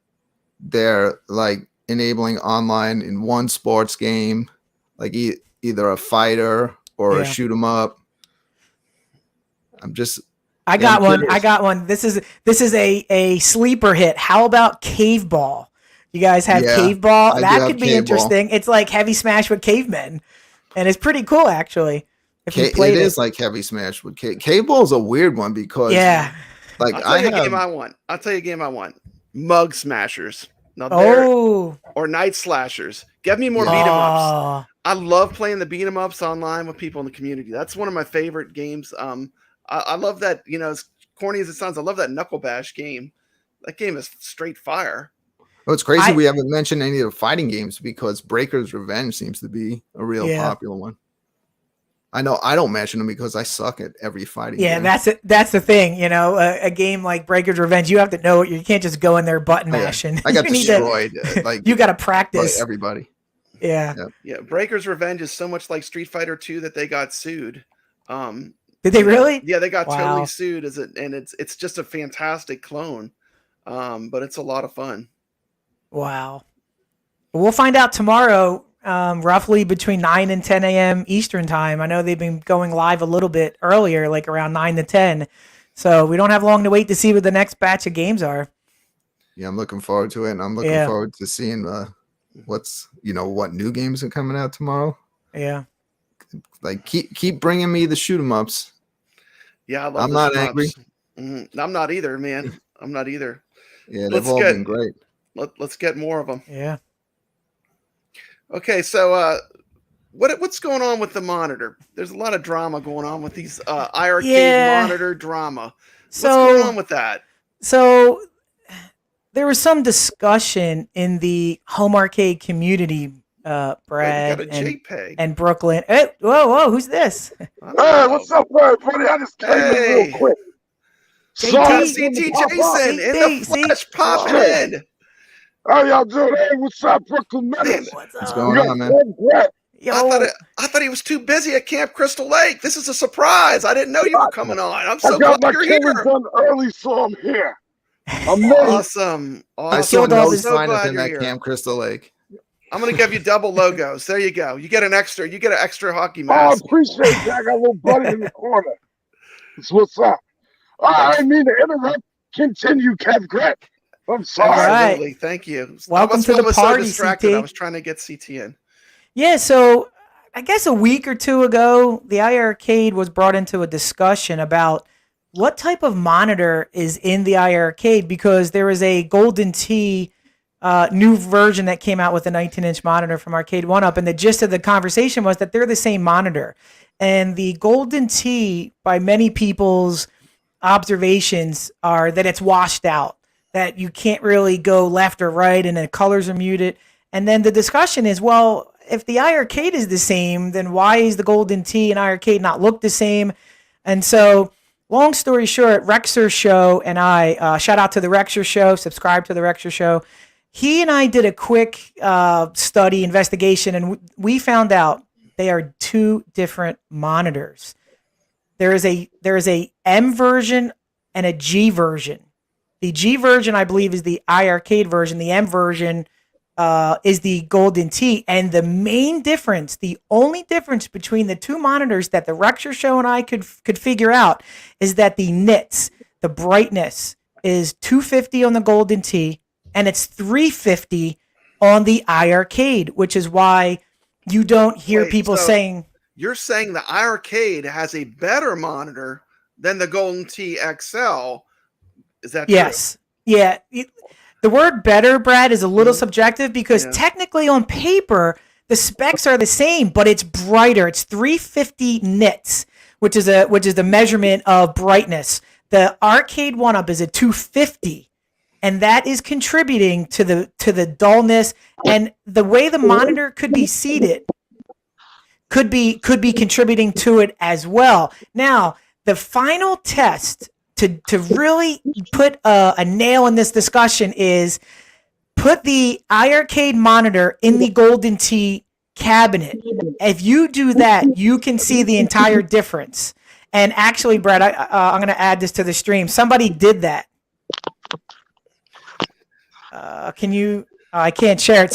they're like enabling online in one sports game, like either a fighter or Yeah. a shoot 'em up. I got one. curious. I got one. This is a sleeper hit. How about Cave Ball? You guys have Yeah, Cave Ball? I do That have could be Cave Ball. interesting. It's like Heavy Smash with cavemen, and it's pretty cool actually. If you It played it, is like Heavy Smash with K-Ball is a weird one because yeah. like I'll tell I you a game have I want. I'll tell you a game I want. Mug Smashers. Now there, Oh, or Night Slashers. Give me more beat 'em ups. oh, I love playing the beat 'em ups online with people in the community. That's one of my favorite games. I love that, you know, as corny as it sounds, I love that Knuckle Bash game. That game is straight fire. Oh, it's crazy I- we haven't mentioned any of the fighting games because Breaker's Revenge seems to be a real Yeah. popular one. I know I don't mention them because I suck at every fighting yeah. game. That's it. That's the thing. You know, a game like Breaker's Revenge, you have to know it. You can't just go in there button Oh, yeah. mashing. I got You need destroyed. Like You got to by practice. everybody. Yeah. Yeah, Breaker's Revenge is so much like Street Fighter 2 that they got sued. Did they really? Yeah, they got Wow. totally sued and it's just a fantastic clone. But it's a lot of fun. Wow. We'll find out tomorrow, roughly between 9 and 10 a.m. Eastern time. I know they've been going live a little bit earlier, like around 9 to 10. So we don't have long to wait to see what the next batch of games are. Yeah, I'm looking forward to it, and I'm looking Yeah. forward to seeing what new games are coming out tomorrow. Yeah. Like keep bringing me the shoot 'em ups. Yeah, I love I'm the not shoot 'em angry. ups. I'm not either, man. I'm not either. Yeah, they've Let's all get- been great. Let's get more of them. Yeah. Okay, so what's going on with the monitor? There's a lot of drama going on with these iiRcade Yeah. monitor drama. What's So, going on with that? so there was some discussion in the home arcade community, Wait, Brad we got a and, JPEG. and Brooklyn. Hey, whoa, whoa, who's this? Hey, what's up, everybody? I just came in Hey. real quick. Sorry JT. for the CT pop-up. Jason in the See? flesh popping Hey. in. How y'all doing? Hey, what's up, Brooklyn Menace? What's What's up? going We got on, man? kevgret. Yo, I thought he was too busy at Camp Crystal Lake. This is a surprise. I didn't know you were coming on. I'm I so got glad my you're killing here. done early, so I'm here. I'm ready. Awesome. I Awesome. saw killed all no his- so sign of glad him you're at here. Camp Crystal Lake. I'm gonna give you double logos. There you go. You get an extra hockey Oh, I mask. appreciate that. I got a little buddy in the corner. That's what's up. I didn't mean to interrupt. Continue, kevgret. I'm sorry. All right. Absolutely. Thank you. Welcome That's to why the I was party, so distracted. CT. I was trying to get CT in. Yeah, so I guess a week or two ago, the iiRcade was brought into a discussion about what type of monitor is in the iiRcade, because there is a Golden Tee new version that came out with a 19-inch monitor from Arcade 1-Up, and the gist of the conversation was that they're the same monitor. And the Golden Tee, by many people's observations, are that it's washed out, that you can't really go left or right, and the colors are muted. And then the discussion is, well, if the iiRcade is the same, then why is the Golden Tee and iiRcade not look the same? And so, long story short, Rexer Show and I, shout out to the Rexer Show, subscribe to the Rexer Show. He and I did a quick study investigation, and we found out they are two different monitors. There is a M version and a G version. The G version, I believe, is the iiRcade version. The M version is the Golden Tee. And the main difference, the only difference between the two monitors that the Rexer Show and I could figure out, is that the nits, the brightness, is 250 on the Golden Tee, and it's 350 on the iiRcade, which is why you don't hear Wait, people so saying, You're saying the iiRcade has a better monitor than the Golden Tee XL. Is that yes. Yeah. The word better, Brad, is a little subjective, because Yeah. technically on paper, the specs are the same, but it's brighter. It's 350 nits, which is the measurement of brightness. The Arcade 1-Up is a 250, and that is contributing to the dullness, and the way the monitor could be seated could be contributing to it as well. Now, the final test to really put a nail in this discussion is put the iiRcade monitor in the Golden Tee cabinet. If you do that, you can see the entire difference. And actually, Brad, I'm going to add this to the stream. Somebody did that. Can you? I can't share it.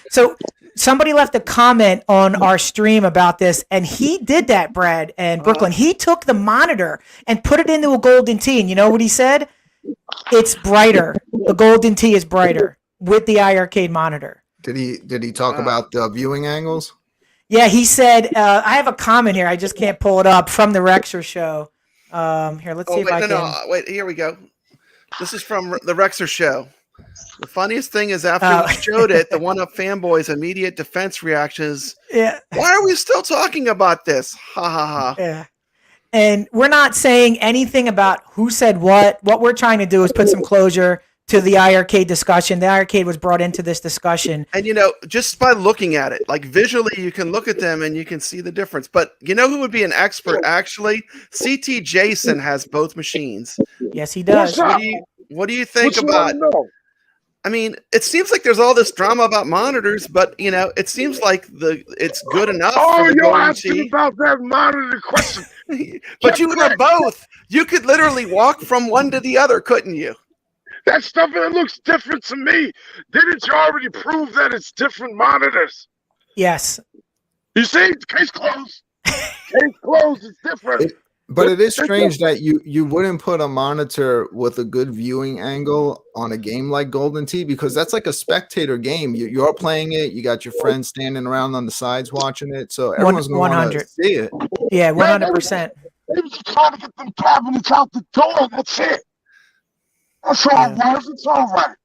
So somebody left a comment on our stream about this, and he did that, Brad and Brooklyn. He took the monitor and put it into a Golden Tee, and you know what he said? It's brighter. The Golden Tee is brighter with the iiRcade monitor. Did he talk about the viewing angles? Yeah, he said. I have a comment here. I just can't pull it up from the Rexer Show. Here, let's see if I can. Wait, here we go. This is from the Rexer Show. The funniest thing is after we showed it, the 1-Up fanboys' immediate defense reactions. Yeah. Why are we still talking about this? Ha ha ha. Yeah. And we're not saying anything about who said what. What we're trying to do is put some closure to the iiRcade discussion. The iiRcade was brought into this discussion. And, just by looking at it, like visually, you can look at them and you can see the difference. But you know who would be an expert, actually? CT Jason has both machines. Yes, he does. What do you think What you about? wanna know? I mean, it seems like there's all this drama about monitors, but it seems like it's good enough. Oh, for the you're Golden asking Tee. about that monitor question. But you were both. You could literally walk from one to the other, couldn't you? That stuff that looks different to me. Didn't you already prove that it's different monitors? Yes. You see, case closed. Case closed. It's different. But it is strange that you wouldn't put a monitor with a good viewing angle on a game like Golden Tee, because that's like a spectator game. You're playing it. You got your friends standing around on the sides watching it, so everyone's going to want to see it. Yeah, 100%. They was just trying to get them cabinets out the door. That's it. That's all it was. It's all right.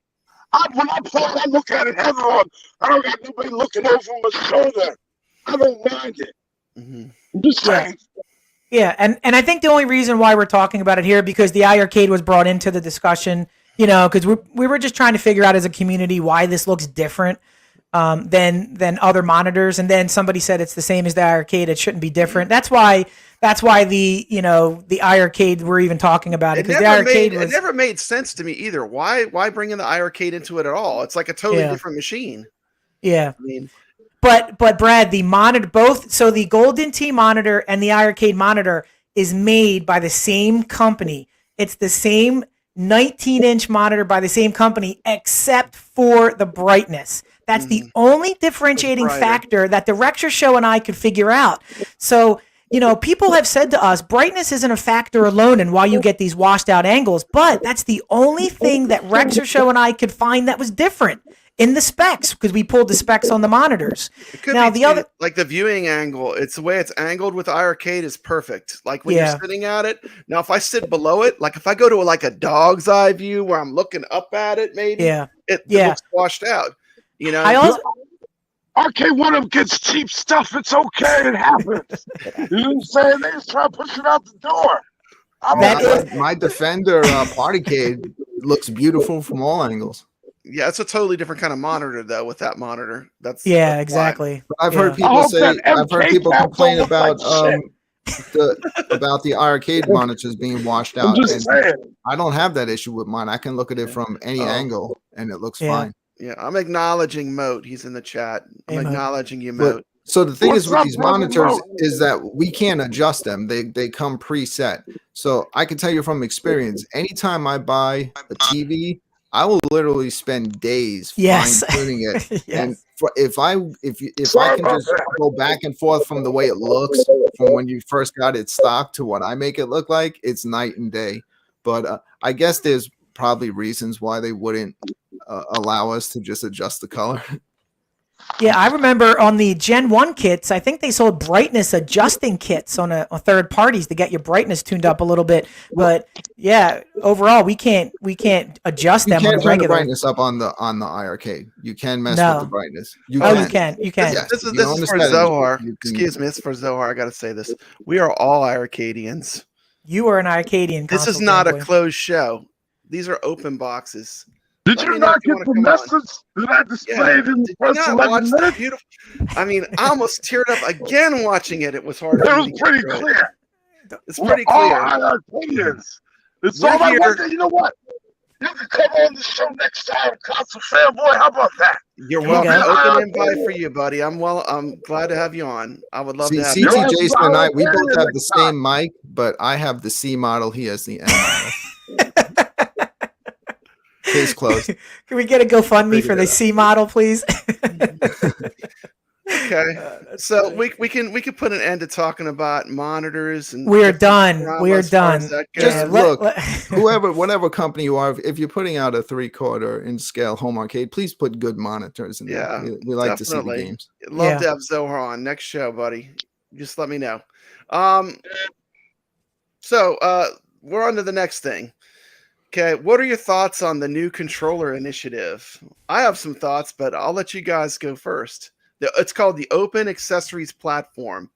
When I play, I look at it head on. I don't got nobody looking over my shoulder. I don't mind it. Mm-hmm. I'm just saying. Yeah, and I think the only reason why we're talking about it here, because the iiRcade was brought into the discussion, because we were just trying to figure out as a community why this looks different. than other monitors. And then somebody said it's the same as the iiRcade. It shouldn't be different. That's why the iiRcade we're even talking about it, because the iiRcade it never made sense to me either. Why bring in the iiRcade into it at all? It's like a totally different machine. Yeah. I mean, but Brad, the monitor, so the Golden Tee monitor and the iiRcade monitor is made by the same company. It's the same 19-inch monitor by the same company, except for the brightness. That's the only differentiating factor that the Rexer Show and I could figure out. So, people have said to us, brightness isn't a factor alone in why you get these washed out angles, but that's the only thing that Rexer Show and I could find that was different in the specs, because we pulled the specs on the monitors. It could be like the viewing angle. It's the way it's angled with iiRcade is perfect. Like when you're sitting at it. Now, if I sit below it, like if I go to like a dog's eye view where I'm looking up at it, maybe it looks washed out. I also. Arcade one of them gets cheap stuff. It's okay. It happens. You know what I'm saying? They just try to push it out the door. My Defender Partycade looks beautiful from all angles. Yeah, it's a totally different kind of monitor, though. With that monitor, that's exactly. I've heard people say. I've heard people complain about the iiRcade monitors being washed out. I don't have that issue with mine. I can look at it from any angle, and it looks fine. Yeah, I'm acknowledging Moat. He's in the chat. I'm acknowledging you, Moat. So the thing is with these monitors is that we can't adjust them. They come preset. So I can tell you from experience, anytime I buy a TV, I will literally spend days fine-tuning it. And if I can just go back and forth from the way it looks from when you first got it stocked to what I make it look like, it's night and day. But I guess there's probably reasons why they wouldn't allow us to just adjust the color. Yeah, I remember on the Gen 1 kits, I think they sold brightness adjusting kits on third parties to get your brightness tuned up a little bit. But yeah, overall we can't adjust them on the regular. Turn the brightness up on the iiRcade. You can mess with the brightness. You can. Yes. This is for Zohar. Excuse me, this is for Zohar. I gotta say this. We are all iiRcadians. You are an iiRcadian. This is not a closed show. These are open boxes. Did you not get the message that I displayed in the first 11 minutes? Beautiful. I mean, I almost teared up again watching it. It was hard. It was pretty clear. It's pretty clear. All iiRcadians. It's all I want. You know what? You can come on the show next time, Console Fanboy. How about that? You're welcome. Open invite for you, buddy. I'm glad to have you on. I would love to have you. CT Jason and I, we both have the same mic, but I have the C model. He has the N model. Case closed. Can we get a GoFundMe for the C model, please? Okay, so we can put an end to talking about monitors and we're done. We're done. Just whatever company you are, if you're putting out a 3/4 inch scale home arcade, please put good monitors in there. We like to see the games. Love to have Zohar on next show, buddy. Just let me know. So we're on to the next thing. Okay, what are your thoughts on the new controller initiative? I have some thoughts, but I'll let you guys go first. It's called the Open Accessories Platform.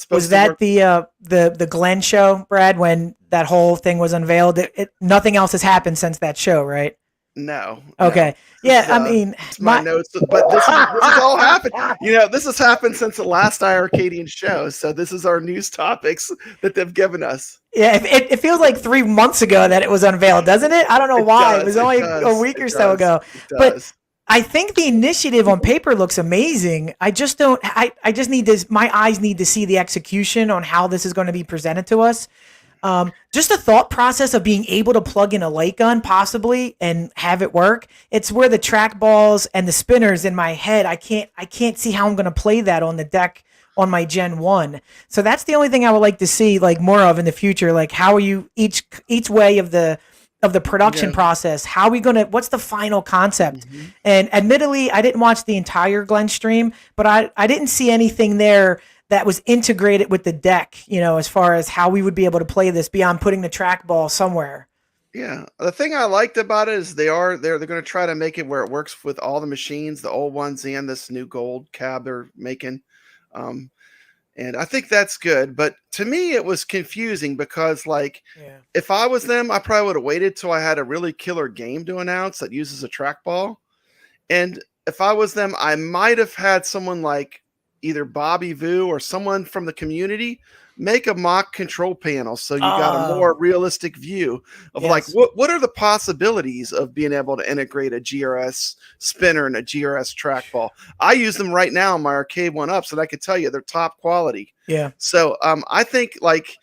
Was that the Glenn show, Brad, when that whole thing was unveiled? Nothing else has happened since that show, right? No. Okay. No. Yeah, I mean, it's my notes, but this has all happened. This has happened since the last iiRcadian show. So this is our news topics that they've given us. Yeah, it feels like 3 months ago that it was unveiled, doesn't it? I don't know why. It was only a week or so ago. But I think the initiative on paper looks amazing. I just don't. I just need this. My eyes need to see the execution on how this is going to be presented to us. Just the thought process of being able to plug in a light gun possibly and have it work. It's where the trackballs and the spinners in my head. I can't see how I'm going to play that on the deck on my Gen 1. So that's the only thing I would like to see like more of in the future. Like how are you each way of the production process? How are we going to, what's the final concept? Mm-hmm. And admittedly, I didn't watch the entire Glenn stream, but I didn't see anything there that was integrated with the deck, as far as how we would be able to play this beyond putting the trackball somewhere. Yeah. The thing I liked about it is they're going to try to make it where it works with all the machines, the old ones and this new gold cab they're making. And I think that's good. But to me, it was confusing because if I was them, I probably would have waited till I had a really killer game to announce that uses a trackball. And if I was them, I might have had someone like either Bobby Vu or someone from the community make a mock control panel so you got a more realistic view of like what are the possibilities of being able to integrate a GRS spinner and a GRS trackball. I use them right now on my arcade 1-ups, and I can tell you they're top quality. Yeah. So I think like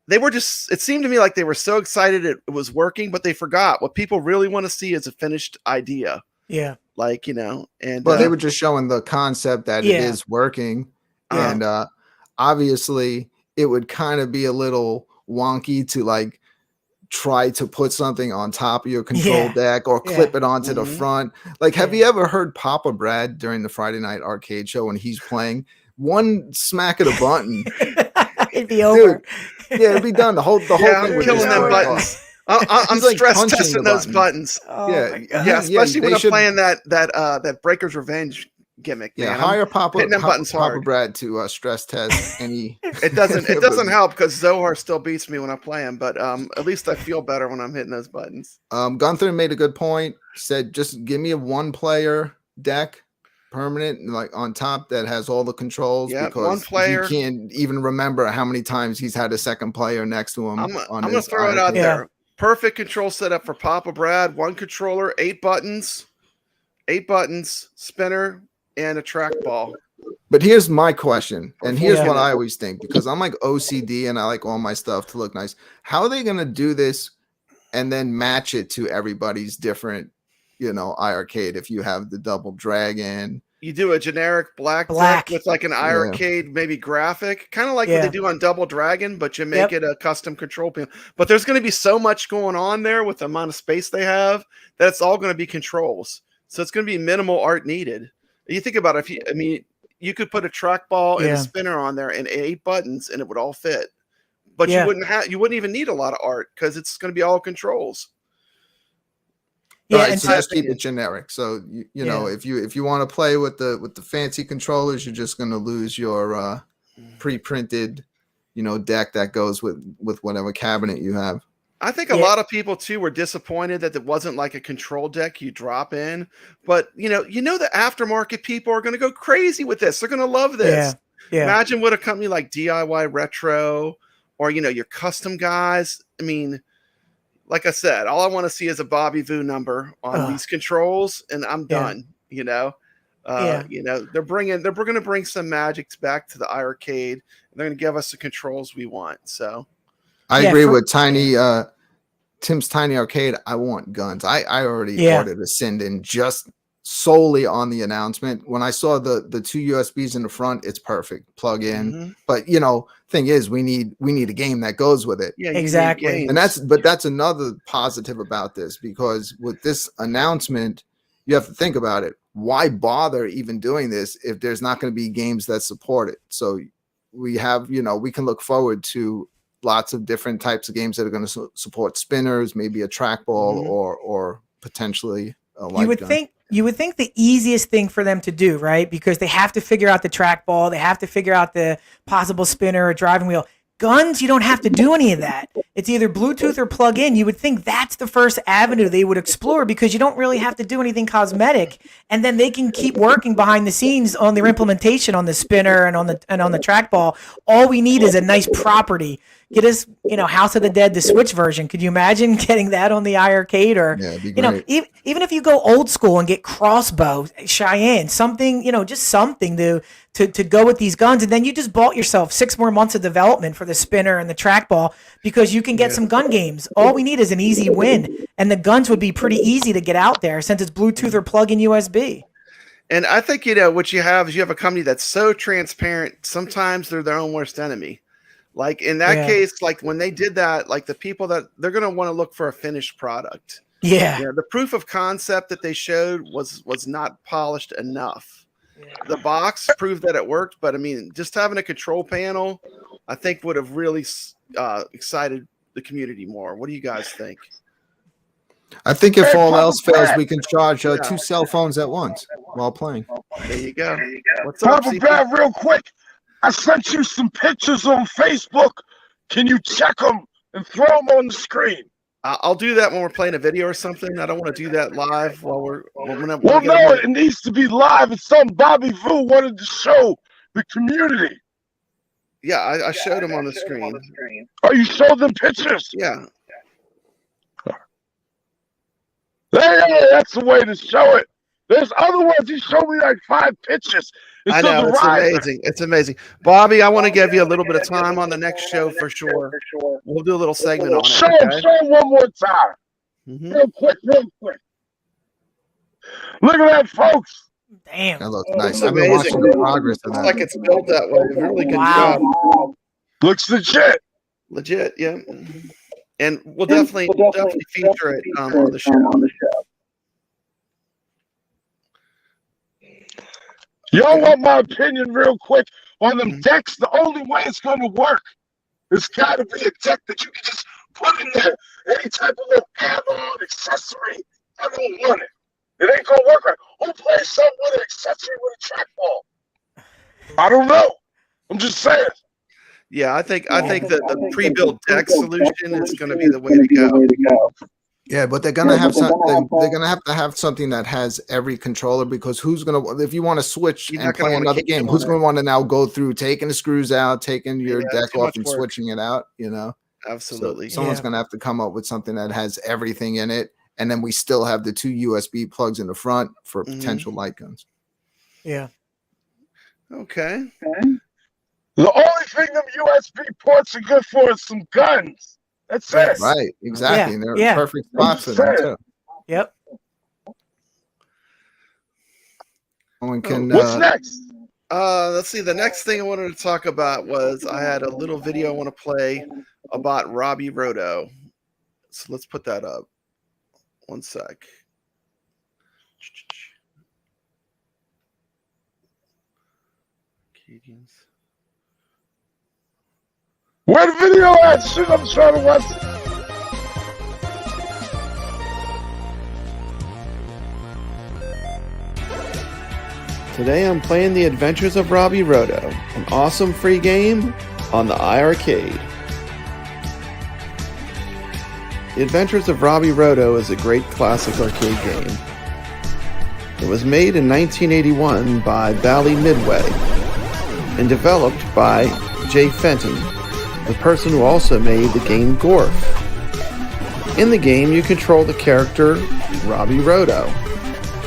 they were just, it seemed to me like they were so excited it was working, but they forgot what people really want to see is a finished idea. Yeah. Like, you know, and But they were just showing the concept that it is working. And obviously it would kind of be a little wonky to like try to put something on top of your control deck or clip it onto the front. Like, have you ever heard Papa Brad during the Friday night arcade show when he's playing? One smack of the button, it'd be over. Dude, it'd be done. The whole thing. I'm killing them buttons. I'm like stress testing those buttons. Especially when I'm playing that Breaker's Revenge gimmick. Yeah, man. hire Papa hard. Brad to stress test any. It doesn't help because Zohar still beats me when I play him, but at least I feel better when I'm hitting those buttons. Gunther made a good point. Said just give me a 1-player deck, permanent, like on top that has all the controls. Yeah, because 1 player. He can't even remember how many times he's had a second player next to him. I'm gonna throw it out there. Perfect control setup for Papa Brad. 1 controller, 8 buttons, spinner, and a trackball. But here's my question, and here's what I always think, because I'm like OCD and I like all my stuff to look nice. How are they going to do this and then match it to everybody's different, iiRcade? If you have the double dragon, you do a generic black deck with like an iiRcade maybe graphic, kind of like what they do on Double Dragon, but you make it a custom control panel. But there's going to be so much going on there with the amount of space they have that it's all going to be controls. So it's going to be minimal art needed. You think about it, you could put a trackball and a spinner on there and 8 buttons and it would all fit. But you wouldn't even need a lot of art because it's going to be all controls. Yeah, right, so just keep it generic. So you know, if you want to play with the fancy controllers, you're just going to lose your pre-printed, deck that goes with whatever cabinet you have. I think a lot of people too were disappointed that it wasn't like a control deck you drop in. But the aftermarket people are going to go crazy with this. They're going to love this. Yeah. Imagine what a company like DIY Retro or your custom guys. Like I said, all I want to see is a Bobby Vu number on these controls, and I'm done. They're going to bring some magic back to the iiRcade, and they're going to give us the controls we want. So, I agree with Tim's Tiny Arcade. I want guns. I already ordered a send-in just solely on the announcement. When I saw the 2 USBs in the front, it's perfect. Plug in. Mm-hmm. But thing is, we need a game that goes with it. Yeah, exactly. And that's another positive about this, because with this announcement, you have to think about it. Why bother even doing this if there's not going to be games that support it? So we have, we can look forward to lots of different types of games that are going to support spinners, maybe a trackball, or potentially a light gun. You would think the easiest thing for them to do, right? Because they have to figure out the trackball, they have to figure out the possible spinner or driving wheel. Guns, you don't have to do any of that. It's either Bluetooth or plug in. You would think that's the first avenue they would explore, because you don't really have to do anything cosmetic, and then they can keep working behind the scenes on their implementation on the spinner and on the trackball. All we need is a nice property. Get us, House of the Dead, the Switch version. Could you imagine getting that on the iiRcade? Or even if you go old school and get Crossbow, Cheyenne, something, just something to go with these guns, and then you just bought yourself 6 more months of development for the spinner and the trackball, because you can get some gun games. All we need is an easy win, and the guns would be pretty easy to get out there since it's Bluetooth or plug-in USB. And I think what you have is you have a company that's so transparent. Sometimes they're their own worst enemy. Like in that case, like when they did that, like the people that they're going to want to look for a finished product. Yeah. The proof of concept that they showed was not polished enough. The box proved that it worked, but just having a control panel, I think would have really excited the community more. What do you guys think? I think if all else fails, we can charge 2 cell phones at once while playing. There you go. What's up, Papa Brad, real quick. I sent you some pictures on Facebook. Can you check them and throw them on the screen? I'll do that when we're playing a video or something. I don't want to do that live while we're. When Well, no, it needs to be live. It's something Bobby Vu wanted to show the community. Yeah, I showed him on the screen. Oh, you showed them pictures? Yeah. Hey, that's the way to show it. There's other ones. He showed me like 5 pictures. I know, it's amazing. It's amazing. Bobby, I want to give you a little bit of time on the next show for sure. We'll do a little segment on it. Show him one more time. Mm-hmm. Real quick. Look at that, folks. Damn. That looks nice. It's I've been amazing. watching the progress of It's that. like it's built that way. Really good Wow. job. Looks legit. Legit, yeah. And we'll definitely feature it on the show. Y'all want my opinion real quick on them decks? The only way it's going to work, it's got to be a deck that you can just put in there. Any type of little add-on accessory. I don't want it. It ain't going to work right. Who plays something with an accessory with a trackball? I don't know. I'm just saying. Yeah, I think the pre-built deck solution is going to be the way to go. Yeah, but they're gonna have they're gonna have to have something that has every controller, because who's gonna, if you want to switch You're and not gonna play wanna another keep game, them who's on gonna want to now go through taking the screws out, taking your Yeah, deck too off much and work. switching it out, you know? Absolutely. So someone's Yeah. gonna have to come up with something that has everything in it, and then we still have the 2 USB plugs in the front for potential light guns. Yeah. Okay. The only thing them USB ports are good for is some guns. That's it. Right, exactly. Yeah, And they're yeah. perfect spots for them too. Yep. Someone can What's next? Let's see. The next thing I wanted to talk about was I had a little video I want to play about Robbie Roto. So let's put that up. One sec. Arcadians. Where the video at? Shit, I'm trying to watch it. Today I'm playing The Adventures of Robbie Roto, an awesome free game on the iiRcade. The Adventures of Robbie Roto is a great classic arcade game. It was made in 1981 by Bally Midway and developed by Jay Fenton, the person who also made the game Gorf. In the game, you control the character Robbie Roto,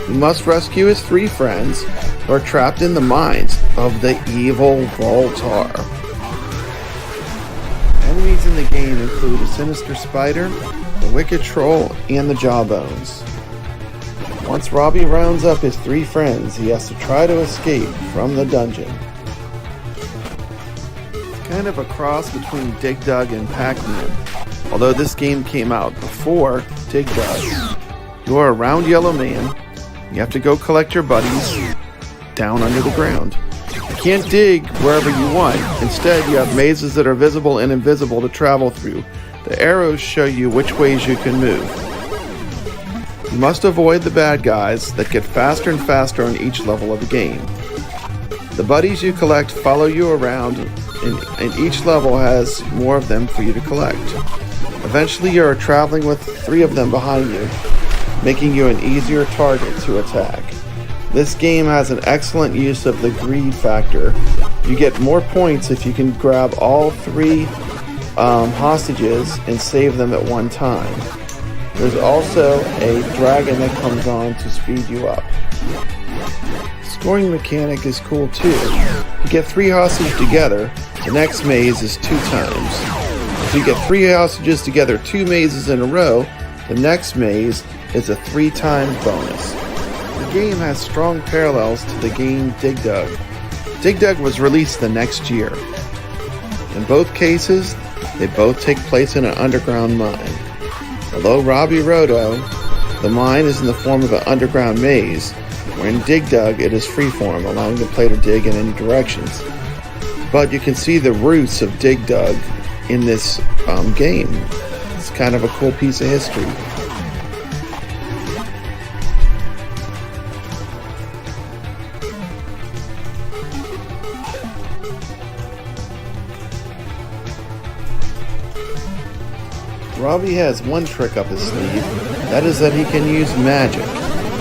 who must rescue his 3 friends who are trapped in the mines of the evil Voltar. Enemies in the game include a sinister spider, the wicked troll, and the jawbones. Once Robbie rounds up his 3 friends, he has to try to escape from the dungeon. It's kind of a cross between Dig Dug and Pac-Man, although this game came out before Dig Dug. You are a round yellow man. You have to go collect your buddies down under the ground. You can't dig wherever you want. Instead, you have mazes that are visible and invisible to travel through. The arrows show you which ways you can move. You must avoid the bad guys that get faster and faster on each level of the game. The buddies you collect follow you around, and each level has more of them for you to collect. Eventually, you are traveling with 3 of them behind you, making you an easier target to attack. This game has an excellent use of the greed factor. You get more points if you can grab all 3 hostages and save them at one time. There's also a dragon that comes on to speed you up. Scoring mechanic is cool too. You get 3 hostages together, the next maze is 2 times. If you get 3 hostages together 2 mazes in a row, the next maze is a 3 times bonus. The game has strong parallels to the game Dig Dug. Dig Dug was released the next year. In both cases, they both take place in an underground mine. Although Robbie Roto, the mine is in the form of an underground maze, where in Dig Dug it is freeform, allowing the player to dig in any directions. But you can see the roots of Dig Dug in this game. It's kind of a cool piece of history. Robbie has one trick up his sleeve. That is that he can use magic.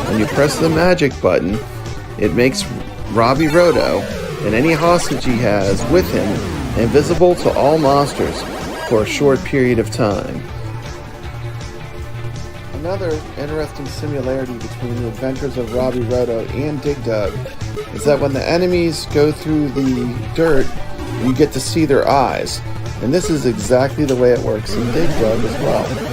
When you press the magic button, it makes Robbie Roto and any hostage he has with him invisible to all monsters for a short period of time. Another interesting similarity between the adventures of Robbie Roto and Dig Dug is that when the enemies go through the dirt, you get to see their eyes. And this is exactly the way it works in Dig Dug as well.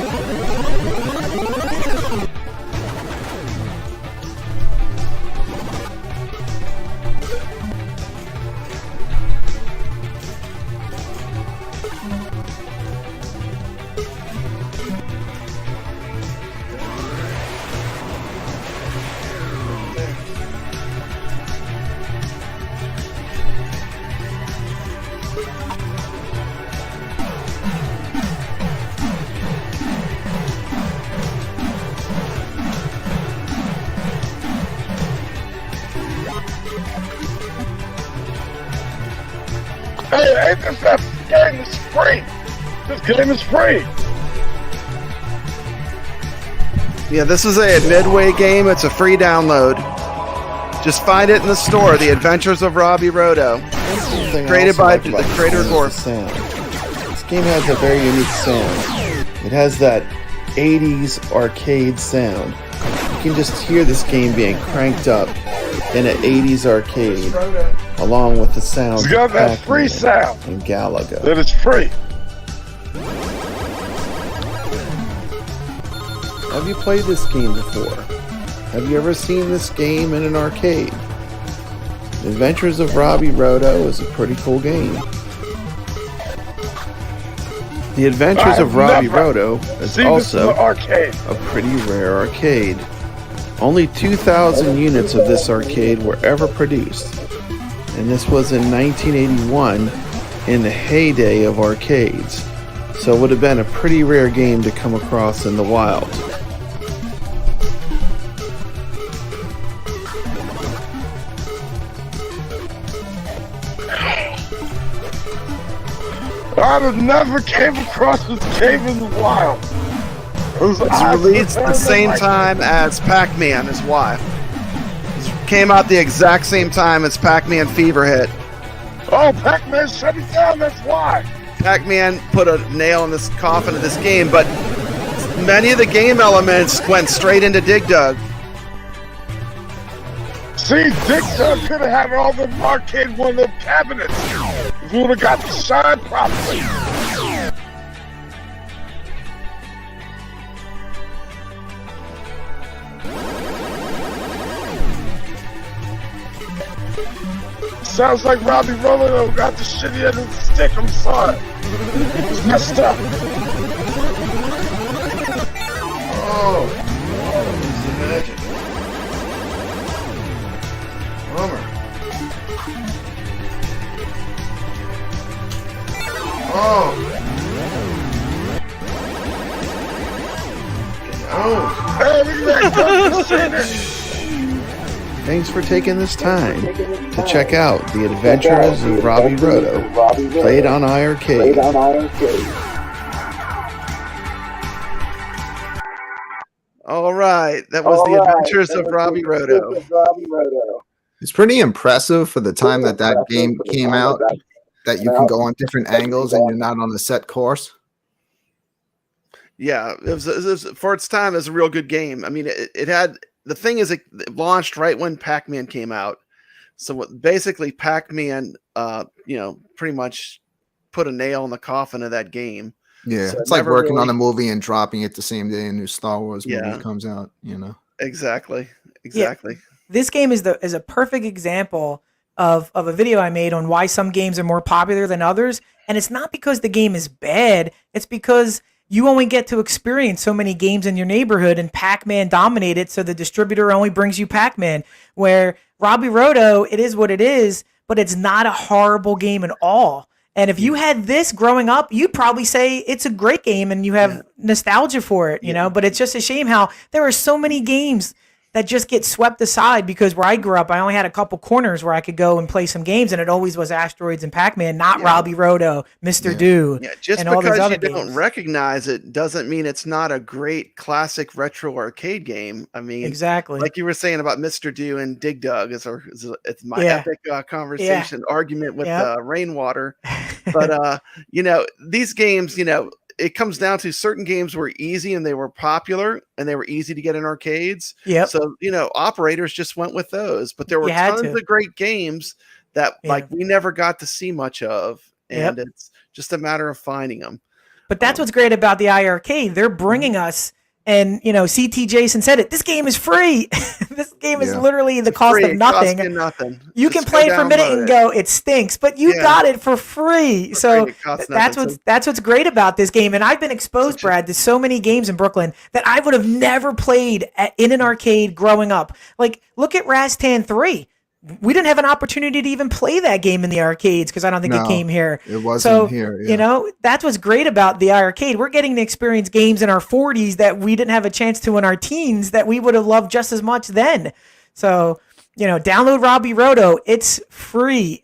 Hey, this game is free! This game is free! Yeah, this is a Midway game. It's a free download. Just find it in the store. The Adventures of Robbie Roto. Created by the creator Gorf. This game has a very unique sound. It has that 80s arcade sound. You can just hear this game being cranked up in an 80s arcade, along with the sound It's got that free sound and Galaga. that is free. Have you played this game before? Have you ever seen this game in an arcade? The Adventures of Robbie Roto is a pretty cool game. The Adventures of Robbie Roto is also arcade. a pretty rare arcade. Only 2,000 units of this arcade were ever produced, and this was in 1981 in the heyday of arcades, so it would have been a pretty rare game to come across in the wild. I have never came across this game in the wild. It's released at the same time as Pac-Man is why. It came out the exact same time as Pac-Man Fever hit. Oh, Pac-Man shut it down, that's why. Pac-Man put a nail in this coffin of this game, but many of the game elements went straight into Dig Dug. See, Dig Dug could have had all the arcade one of the cabinets. If we would have got the shine properly. Sounds like Robbie Roto got the shitty end of the stick, I'm sorry. It's messed up. Oh, it's the magic. Bummer. Oh. Oh. Hey, look at that. Thanks for taking this time to check out The Adventures of Robbie Roto, played on iiRcade. All right, that was The Adventures of Robbie Roto. It's pretty impressive for the time that that game came out, that you can go on different angles and you're not on a set course. Yeah, it was for its time, it was a real good game. I mean, it had, the thing is, it launched right when Pac-Man came out. So basically Pac-Man, pretty much put a nail in the coffin of that game. Yeah, So it's like working really on a movie and dropping it the same day a new Star Wars movie Yeah. comes out, you know. Exactly. This game is a perfect example of a video I made on why some games are more popular than others. And it's not because the game is bad. It's because you only get to experience so many games in your neighborhood, and Pac-Man dominated, so the distributor only brings you Pac-Man. Where Robbie Roto, it is what it is, but it's not a horrible game at all. And if you had this growing up, you'd probably say it's a great game and you have nostalgia for it, you know, but it's just a shame how there are so many games that just get swept aside because where I grew up, I only had a couple corners where I could go and play some games, and it always was Asteroids and Pac-Man, not Robbie Roto, Mr. Do, Yeah, just and all those because other you don't games. recognize it doesn't mean it's not a great classic retro arcade game. I mean, Exactly. like you were saying about Mr. Do and Dig Dug it's my Yeah. epic conversation argument with Yep. Rainwater. But you know, these games, you know, it comes down to certain games were easy and they were popular and they were easy to get in arcades. Yep. So, you know, operators just went with those. But there were You had tons to. of great games that like we never got to see much of. And Yep. it's just a matter of finding them. But that's what's great about the iArcade. They're bringing us, and you know, CT Jason said it. This game is free. This game is literally the cost Free, of nothing. cost you nothing. You Just can go play for a minute download and it. go, it stinks, but you Yeah. got it for free. So free, it costs that's nothing. what's great about this game. And I've been exposed, Brad, to so many games in Brooklyn that I would have never played in an arcade growing up. Like, look at Rastan 3. We didn't have an opportunity to even play that game in the arcades because I don't think it No, came here. it wasn't so, here, yeah. You know, that's what's great about the iArcade. We're getting to experience games in our 40s that we didn't have a chance to in our teens that we would have loved just as much then. So, you know, download Robbie Roto. It's free.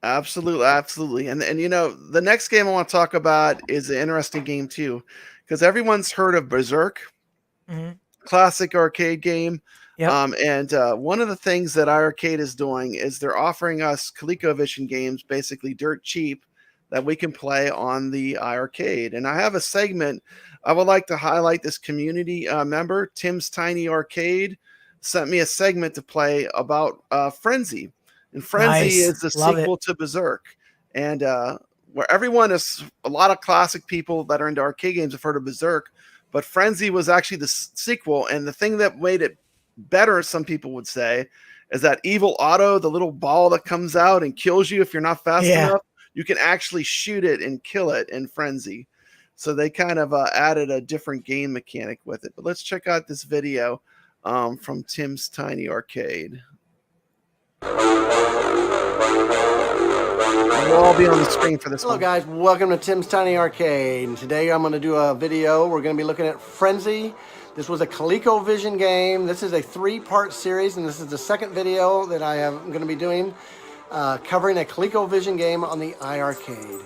Absolutely, absolutely. And you know, the next game I want to talk about is an interesting game too, because everyone's heard of Berserk, classic arcade game. Yep. And one of the things that iArcade is doing is they're offering us ColecoVision games, basically dirt cheap, that we can play on the iArcade. And I have a segment I would like to highlight. This community member, Tim's Tiny Arcade, sent me a segment to play about Frenzy. And Frenzy Nice. is the Love sequel to Berserk. And where everyone is, a lot of classic people that are into arcade games have heard of Berserk, but Frenzy was actually the sequel. And the thing that made it better, some people would say, is that evil Otto, the little ball that comes out and kills you if you're not fast enough, you can actually shoot it and kill it in Frenzy. So they kind of added a different game mechanic with it. But let's check out this video from Tim's Tiny Arcade. We'll all be on the screen for this Hello one. guys, welcome to Tim's Tiny Arcade. And today I'm going to do a video. We're going to be looking at Frenzy. This was a ColecoVision game. This is a 3-part series, and this is the second video that I am going to be doing covering a ColecoVision game on the iArcade.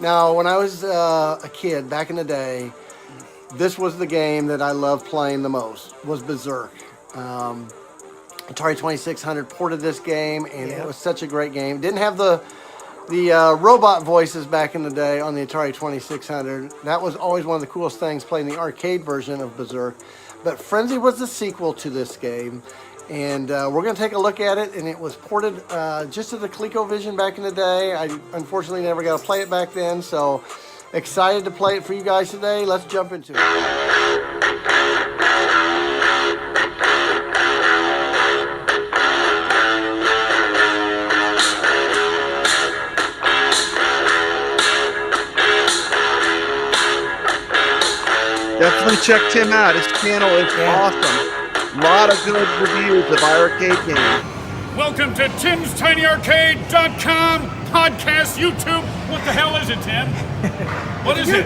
Now, when I was a kid back in the day, this was the game that I loved playing the most, was Berserk. Atari 2600 ported this game, and it was such a great game. Didn't have the robot voices back in the day on the Atari 2600. That was always one of the coolest things, playing the arcade version of Berserk. But Frenzy was the sequel to this game, and we're going to take a look at it. And it was ported just to the ColecoVision back in the day. I unfortunately never got to play it back then, so excited to play it for you guys today. Let's jump into it. Definitely check Tim out. His channel is awesome. A lot of good reviews of iArcade games. Welcome to Tim'sTinyArcade.com podcast YouTube. What the hell is it, Tim? What is it?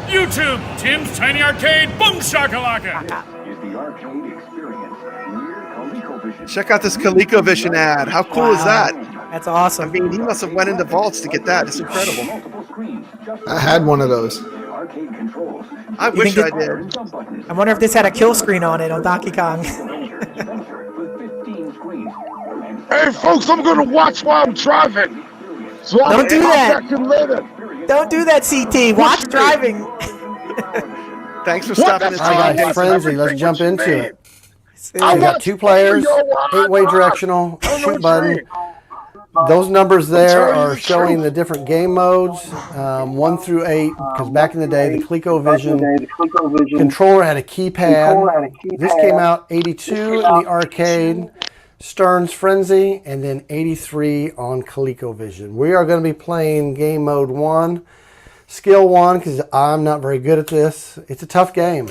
YouTube. Tim's Tiny Arcade. Boom shakalaka. Check out this ColecoVision ad. How cool is that? That's awesome. I mean, he must have went into vaults to get that. It's incredible. I had one of those. I wish I did. I wonder if this had a kill screen on it on Donkey Kong. Hey, folks, I'm gonna watch while I'm driving. So Don't do that. Back in later. Don't do that, CT. Watch driving. Thanks for stopping this. All right, guys, Frenzy, let's jump into it. So you got 2 players, 8-way directional, shoot button. Those numbers there are showing the different game modes, 1 through 8, because back in the day, the ColecoVision controller had a keypad. This came out 82 in the arcade, Stern's Frenzy, and then 83 on ColecoVision. We are going to be playing game mode 1, skill 1, because I'm not very good at this. It's a tough game.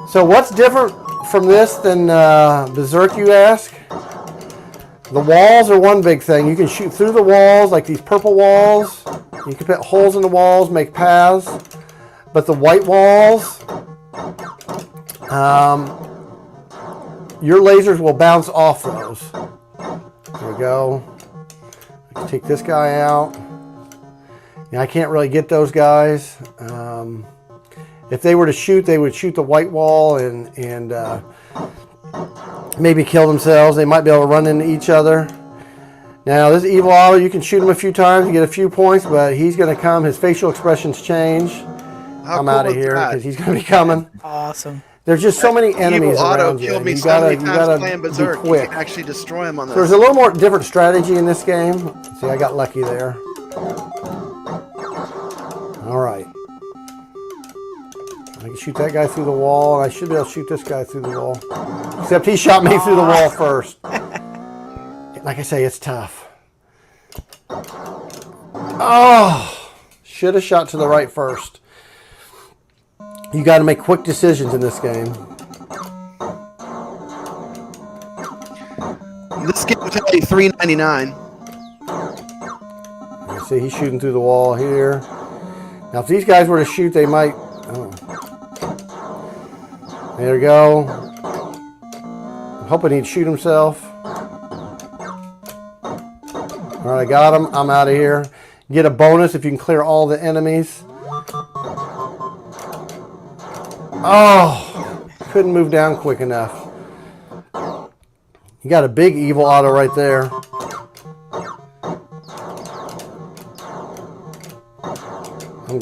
So what's different from this than Berserk, you ask? The walls are one big thing. You can shoot through the walls, like these purple walls. You can put holes in the walls, make paths. But the white walls, Your lasers will bounce off those. There we go. I can take this guy out. I can't really get those guys. If they were to shoot, they would shoot the white wall and maybe kill themselves. They might be able to run into each other. Now, this Evil Auto, you can shoot him a few times and get a few points, but he's going to come. His facial expressions change. I'm out of here because he's going to be coming. Awesome. There's just so many enemies Evil Auto around you. killed me You so gotta, many you times gotta playing be Berserk. You quick. can actually destroy him on this. So there's a little more different strategy in this game. See, I got lucky there. All right. I can shoot that guy through the wall, and I should be able to shoot this guy through the wall. Except he shot me through the wall first. Like I say, it's tough. Oh, should have shot to the right first. You got to make quick decisions in this game. This game was only $3.99. You see, he's shooting through the wall here. Now, if these guys were to shoot, they might. Oh. There we go. I'm hoping he'd shoot himself. All right, I got him. I'm out of here. Get a bonus if you can clear all the enemies. Oh, couldn't move down quick enough. You got a big Evil Auto right there. I'm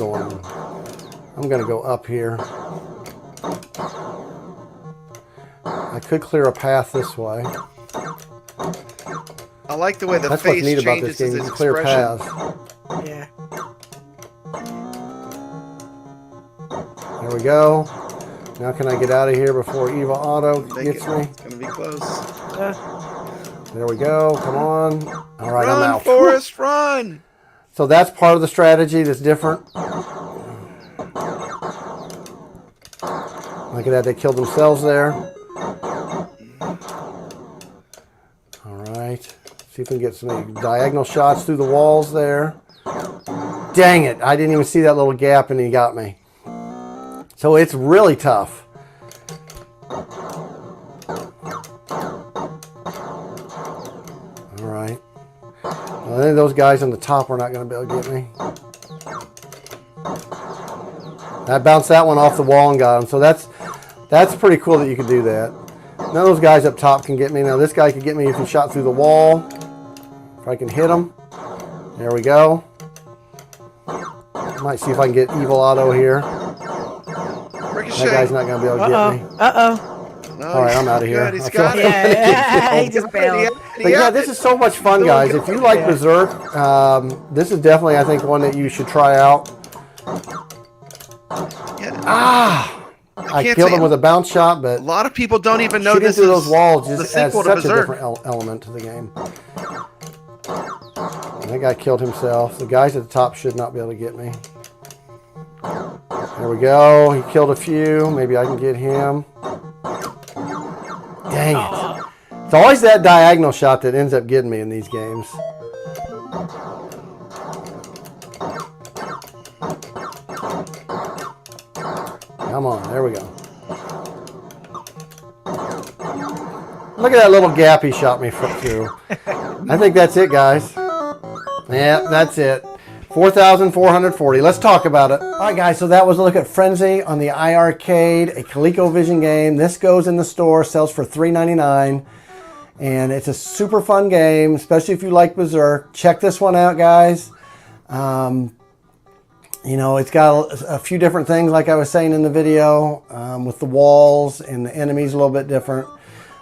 going to go up here. I could clear a path this way. I like the way the That's face what's neat about changes this game. You his can clear expression. paths. Yeah. There we go. Now can I get out of here before Evil Auto gets me? It's going to be close. There we go. Come on. All right, I'm Run, out. Forrest, run! So that's part of the strategy that's different. Look at that. They killed themselves there. All right. See if we can get some diagonal shots through the walls there. Dang it. I didn't even see that little gap and he got me. So it's really tough. All right. Well, I think those guys on the top are not going to be able to get me. I bounced that one off the wall and got him. So that's pretty cool that you could do that. None of those guys up top can get me. Now this guy could get me if he shot through the wall. If I can hit him. There we go. Might see if I can get Evil Auto here. Ricochet. That guy's not going to be able to get me. No, All right, I'm out of here. good. He's I feel got like it. I'm gonna get killed. He just bailed. But yeah, this is so much fun, guys. If you like Berserk, this is definitely, I think, one that you should try out. Yeah. I can't killed say- him with a bounce shot, but A lot of people don't even know shooting this through is those walls the just adds sequel to such a Berserk. different element to the game. And that guy killed himself. The guys at the top should not be able to get me. There we go. He killed a few. Maybe I can get him. Dang it. It's always that diagonal shot that ends up getting me in these games. Come on. There we go. Look at that little gap he shot me through. I think that's it, guys. Yeah, that's it. 4,440. Let's talk about it. All right, guys, so that was a look at Frenzy on the iiRcade, a ColecoVision game. This goes in the store, sells for $3.99, and it's a super fun game, especially if you like Berserk. Check this one out, guys. You know, it's got a few different things, like I was saying in the video, with the walls and the enemies a little bit different.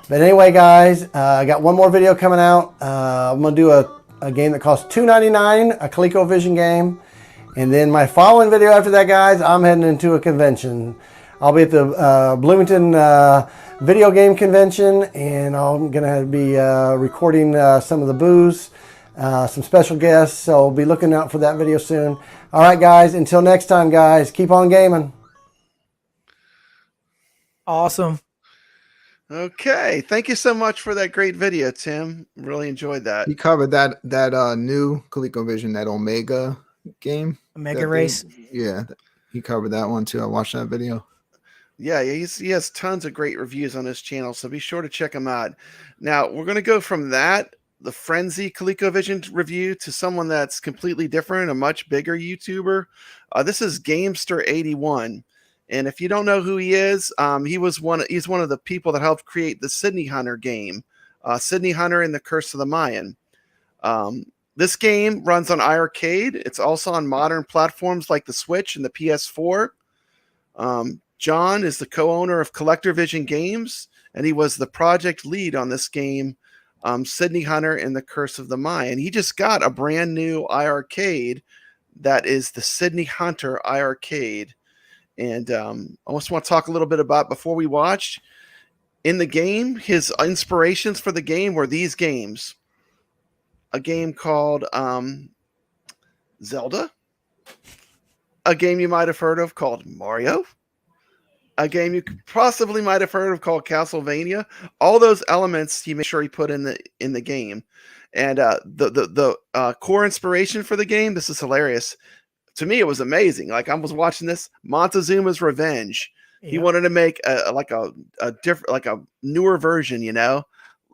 But anyway, guys, I got one more video coming out. I'm going to do a game that costs $2.99, a ColecoVision game. And then my following video after that, guys, I'm heading into a convention. I'll be at the Bloomington Video Game Convention, and I'm going to be recording some of the booths, some special guests, so be looking out for that video soon. All right, guys, until next time, guys, keep on gaming. Awesome. Okay, thank you so much for that great video, Tim. Really enjoyed that. He covered that new ColecoVision, that Omega game. Omega Race. Yeah, he covered that one too. I watched that video. Yeah, he has tons of great reviews on his channel, so be sure to check him out. Now, we're going to go from that, the Frenzy ColecoVision review, to someone that's completely different, a much bigger YouTuber. This is Gamester81. And if you don't know who he is, he's one of the people that helped create the Sydney Hunter game, Sydney Hunter and the Curse of the Mayan. This game runs on iiRcade. It's also on modern platforms like the Switch and the PS4. John is the co-owner of Collector Vision Games, and he was the project lead on this game, Sydney Hunter and the Curse of the Mayan. He just got a brand new iiRcade that is the Sydney Hunter iiRcade. And I just want to talk a little bit about, before we watch, in the game, his inspirations for the game were these games. A game called Zelda. A game you might have heard of called Mario. A game you possibly might have heard of called Castlevania. All those elements he made sure he put in the game. And the core inspiration for the game, this is hilarious. To me, it was amazing. Like, I was watching this, Montezuma's Revenge. He Yep. wanted to make a different, like a newer version, you know?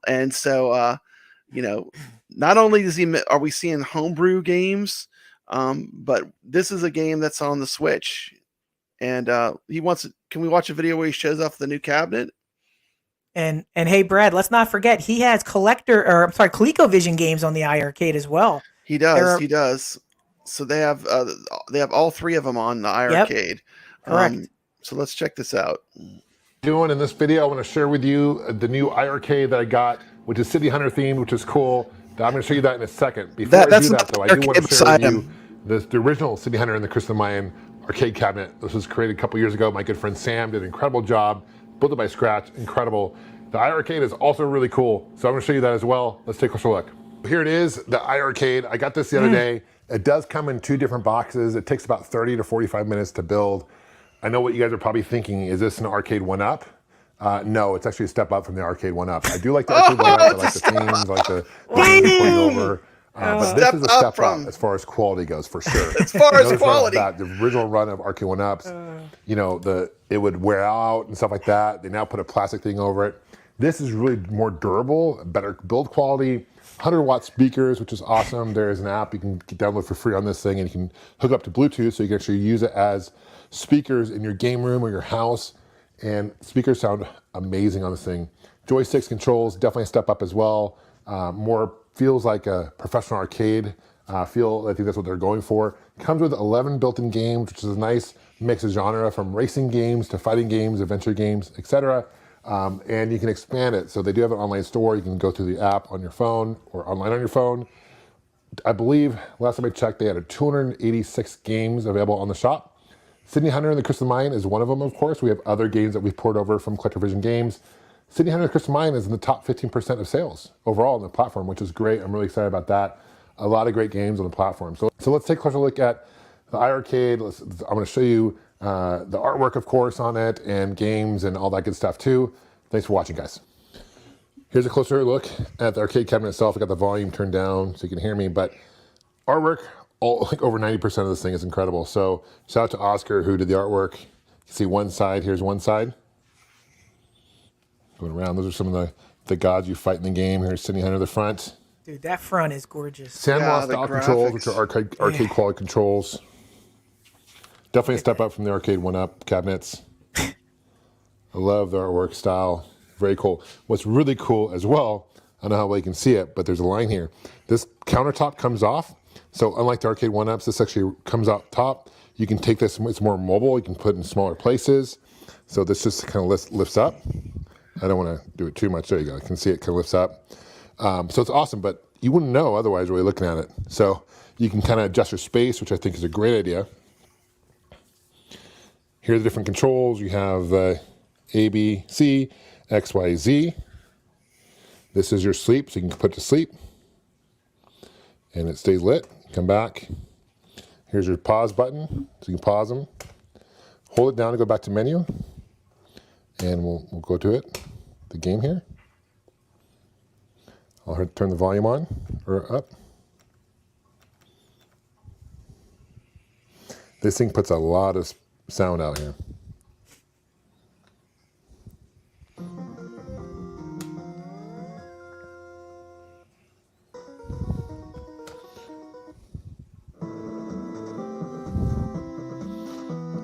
And so, you know, not only are we seeing homebrew games, but this is a game that's on the Switch. And can we watch a video where he shows off the new cabinet? And hey, Brad, let's not forget he has ColecoVision games on the iiRcade as well. He does. He does. So they have all three of them on the iiRcade. Correct. So let's check this out. Doing in this video, I want to share with you the new iiRcade that I got, which is City Hunter themed, which is cool. I'm going to show you that in a second. Before I do that, though, I do want to share with you the original City Hunter and the Curse of the Mayan arcade cabinet. This was created a couple years ago. My good friend Sam did an incredible job, built it by scratch, incredible. The iiRcade is also really cool, so I'm going to show you that as well. Let's take a closer look. Here it is, the iiRcade. I got this the other day. It does come in 2 different boxes. It takes about 30 to 45 minutes to build. I know what you guys are probably thinking. Is this an arcade 1-up? No, it's actually a step up from the arcade 1-up. I do like the arcade 1-up. I like the themes, I like the games playing over. But this is a step up as far as quality goes, for sure. As far as quality, the original run of arcade 1-ups, you know, it would wear out and stuff like that. They now put a plastic thing over it. This is really more durable, better build quality. 100-watt speakers, which is awesome. There is an app you can download for free on this thing, and you can hook up to Bluetooth, so you can actually use it as speakers in your game room or your house. And speakers sound amazing on this thing. Joysticks, controls, definitely a step up as well. More feels like a professional arcade feel. I think that's what they're going for. Comes with 11 built-in games, which is a nice mix of genre, from racing games to fighting games, adventure games, etc. And you can expand it. So they do have an online store. You can go through the app on your phone or online on your phone. I believe last time I checked, they had 286 games available on the shop. Sydney Hunter and the Curse of the Mayan is one of them, of course. We have other games that we've poured over from Collector Vision Games. Sydney Hunter and the Curse of the Mayan is in the top 15% of sales overall on the platform, which is great. I'm really excited about that. A lot of great games on the platform. So let's take a closer look at the iiRcade. I'm going to show you the artwork, of course, on it, and games and all that good stuff too. Thanks for watching, guys. Here's a closer look at the arcade cabinet itself. I got the volume turned down so you can hear me, but artwork, like over 90% of this thing is incredible. So shout out to Oscar who did the artwork. You can see one side, here's one side. Going around, those are some of the gods you fight in the game. Here's Sydney Hunter at the front. Dude, that front is gorgeous. Sandwall style controls, which are arcade quality controls. Definitely a step up from the arcade 1-up cabinets. I love the artwork style. Very cool. What's really cool as well, I don't know how well you can see it, but there's a line here. This countertop comes off. So unlike the arcade 1-ups, this actually comes out top. You can take this, it's more mobile. You can put it in smaller places. So this just kind of lifts up. I don't want to do it too much. There you go. You can see it kind of lifts up. So it's awesome, but you wouldn't know otherwise really looking at it. So you can kind of adjust your space, which I think is a great idea. Here are the different controls. You have A, B, C, X, Y, Z. This is your sleep, so you can put it to sleep. And it stays lit. Come back. Here's your pause button, so you can pause them. Hold it down to go back to menu. And we'll go to it, the game here. I'll turn the volume on, or up. This thing puts a lot of sound out here.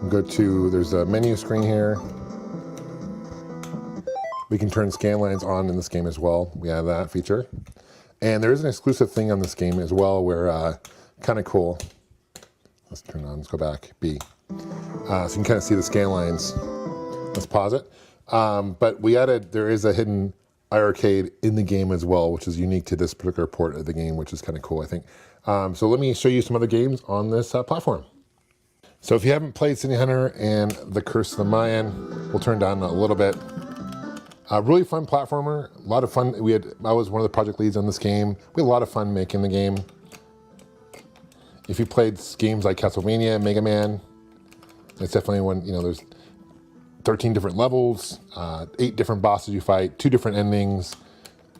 Go to, there's a menu screen here. We can turn scan lines on in this game as well. We have that feature. And there is an exclusive thing on this game as well where, kind of cool. Let's turn on, let's go back, B. So you can kind of see the scan lines. Let's pause it. But we added, there is a hidden iiRcade in the game as well, which is unique to this particular port of the game, which is kind of cool, I think. So let me show you some other games on this platform. So if you haven't played City Hunter and The Curse of the Mayan, we'll turn down a little bit. Really fun platformer, a lot of fun. I was one of the project leads on this game. We had a lot of fun making the game. If you played games like Castlevania, Mega Man, it's definitely one, there's 13 different levels, 8 different bosses you fight, 2 different endings.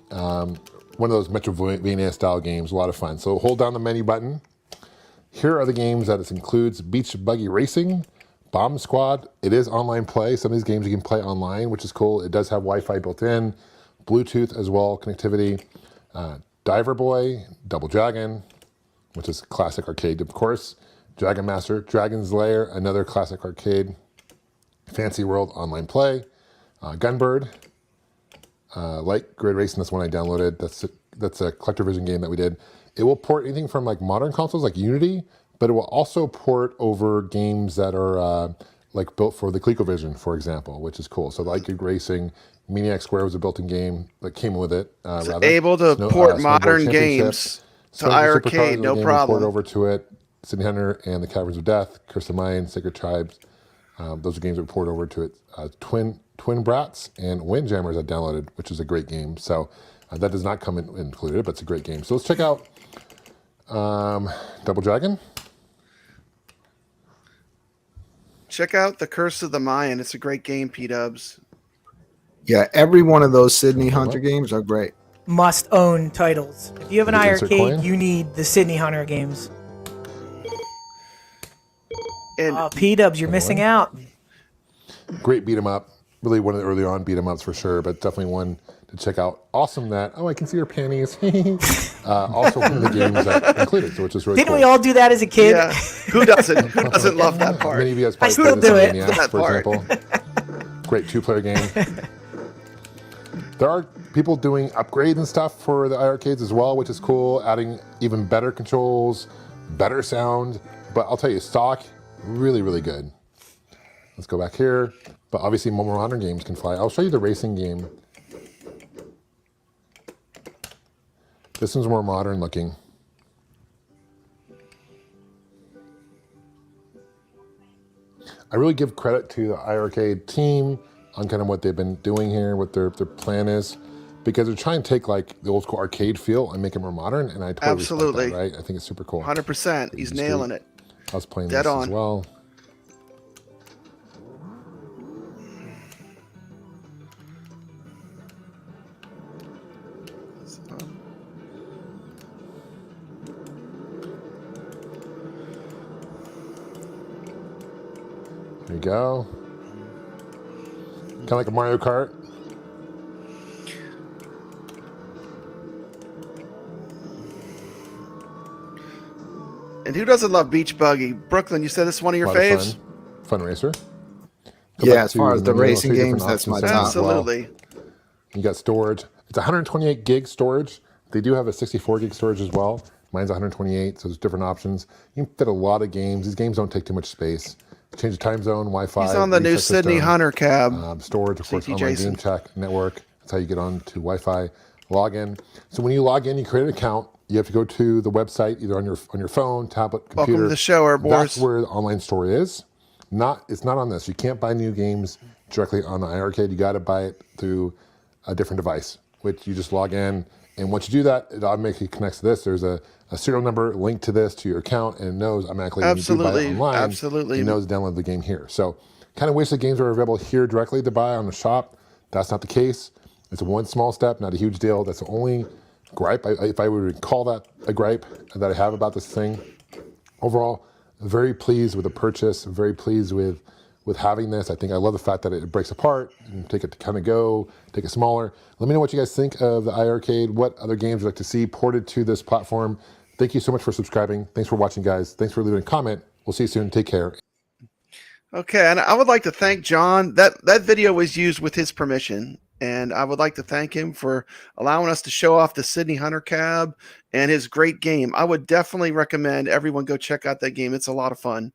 One of those Metroidvania style games, a lot of fun. So hold down the menu button. Here are the games that it includes: Beach Buggy Racing, Bomb Squad. It is online play. Some of these games you can play online, which is cool. It does have Wi-Fi built in, Bluetooth as well, connectivity. Diver Boy, Double Dragon, which is classic arcade, of course. Dragon Master, Dragon's Lair, another classic arcade. Fancy World online play. Gunbird, Light Grid Racing. That's one I downloaded. That's a collector vision game that we did. It will port anything from like modern consoles like Unity, but it will also port over games that are like built for the ColecoVision, for example, which is cool. So Light Grid Racing, Maniac Square was a built-in game that came with it. Able to port modern games to iiRcade, no problem. Port over to it. City Hunter and the Caverns of Death, Curse of the Mayan, Sacred Tribes. Those are games that port over to it. Twin Brats and Windjammers I downloaded, which is a great game. So that does not come included, but it's a great game. So let's check out Double Dragon. Check out The Curse of the Mayan. It's a great game, P-dubs. Yeah, every one of those Sydney Hunter games are great. Must own titles. If you have an You can insert iiRcade, coin. you need the Sydney Hunter games. And P-dubs, you're missing out. Great beat 'em up. Really one of the early on beat 'em ups for sure, but definitely one to check out. Awesome that, I can see your panties. Also one of the games that included, so which is really Didn't cool. we all do that as a kid? yeah, who doesn't? Who doesn't love that part? Many of you guys probably still played this do on it. Maniac, That for part. example. Great 2-player game. There are people doing upgrades and stuff for the iiRcades as well, which is cool, adding even better controls, better sound. But I'll tell you, stock, really, really good. Let's go back here. But obviously more modern games can fly. I'll show you the racing game. This one's more modern looking. I really give credit to the iiRcade team on kind of what they've been doing here, what their plan is, because they're trying to take like the old school arcade feel and make it more modern, and I totally Absolutely. respect that, right? I think it's super cool. 100%. He's nailing it. I was playing Dead this on. as well. There you go. Kind of like a Mario Kart. And who doesn't love Beach Buggy? Brooklyn, you said this is one of your A lot of faves? Fun racer. Yeah, back as far to as the menu, racing 3 different games, that's my options top. as well. Absolutely. You got storage. It's 128 gig storage. They do have a 64 gig storage as well. Mine's 128, so there's different options. You can fit a lot of games. These games don't take too much space. Change the time zone, Wi-Fi. He's on the new reset Sydney system, Hunter cab. storage, of course, CT online Jason. game check network. That's how you get on to Wi-Fi. Login. So when you log in, you create an account. You have to go to the website either on your phone, tablet, computer. Welcome to the show, Airborne. That's where the online store is. It's not on this. You can't buy new games directly on the iiRcade. You got to buy it through a different device, which you just log in. And once you do that, it automatically connects to this. There's a serial number linked to this, to your account, and it knows automatically when you do buy it online, Absolutely. it knows to download the game here. So kind of wish the games were available here directly to buy on the shop. That's not the case. It's one small step, not a huge deal. That's the only gripe, if I would call that a gripe, that I have about this thing. Overall, very pleased with the purchase. Very pleased with having this. I love the fact that it breaks apart and take it to kind of go, take it smaller. Let me know what you guys think of the iiRcade. What other games you'd like to see ported to this platform. Thank you so much for subscribing. Thanks for watching, guys. Thanks for leaving a comment. We'll see you soon. Take care. Okay, and I would like to thank John. That video was used with his permission, and I would like to thank him for allowing us to show off the Sydney Hunter cab and his great game. I would definitely recommend everyone go check out that game. It's a lot of fun.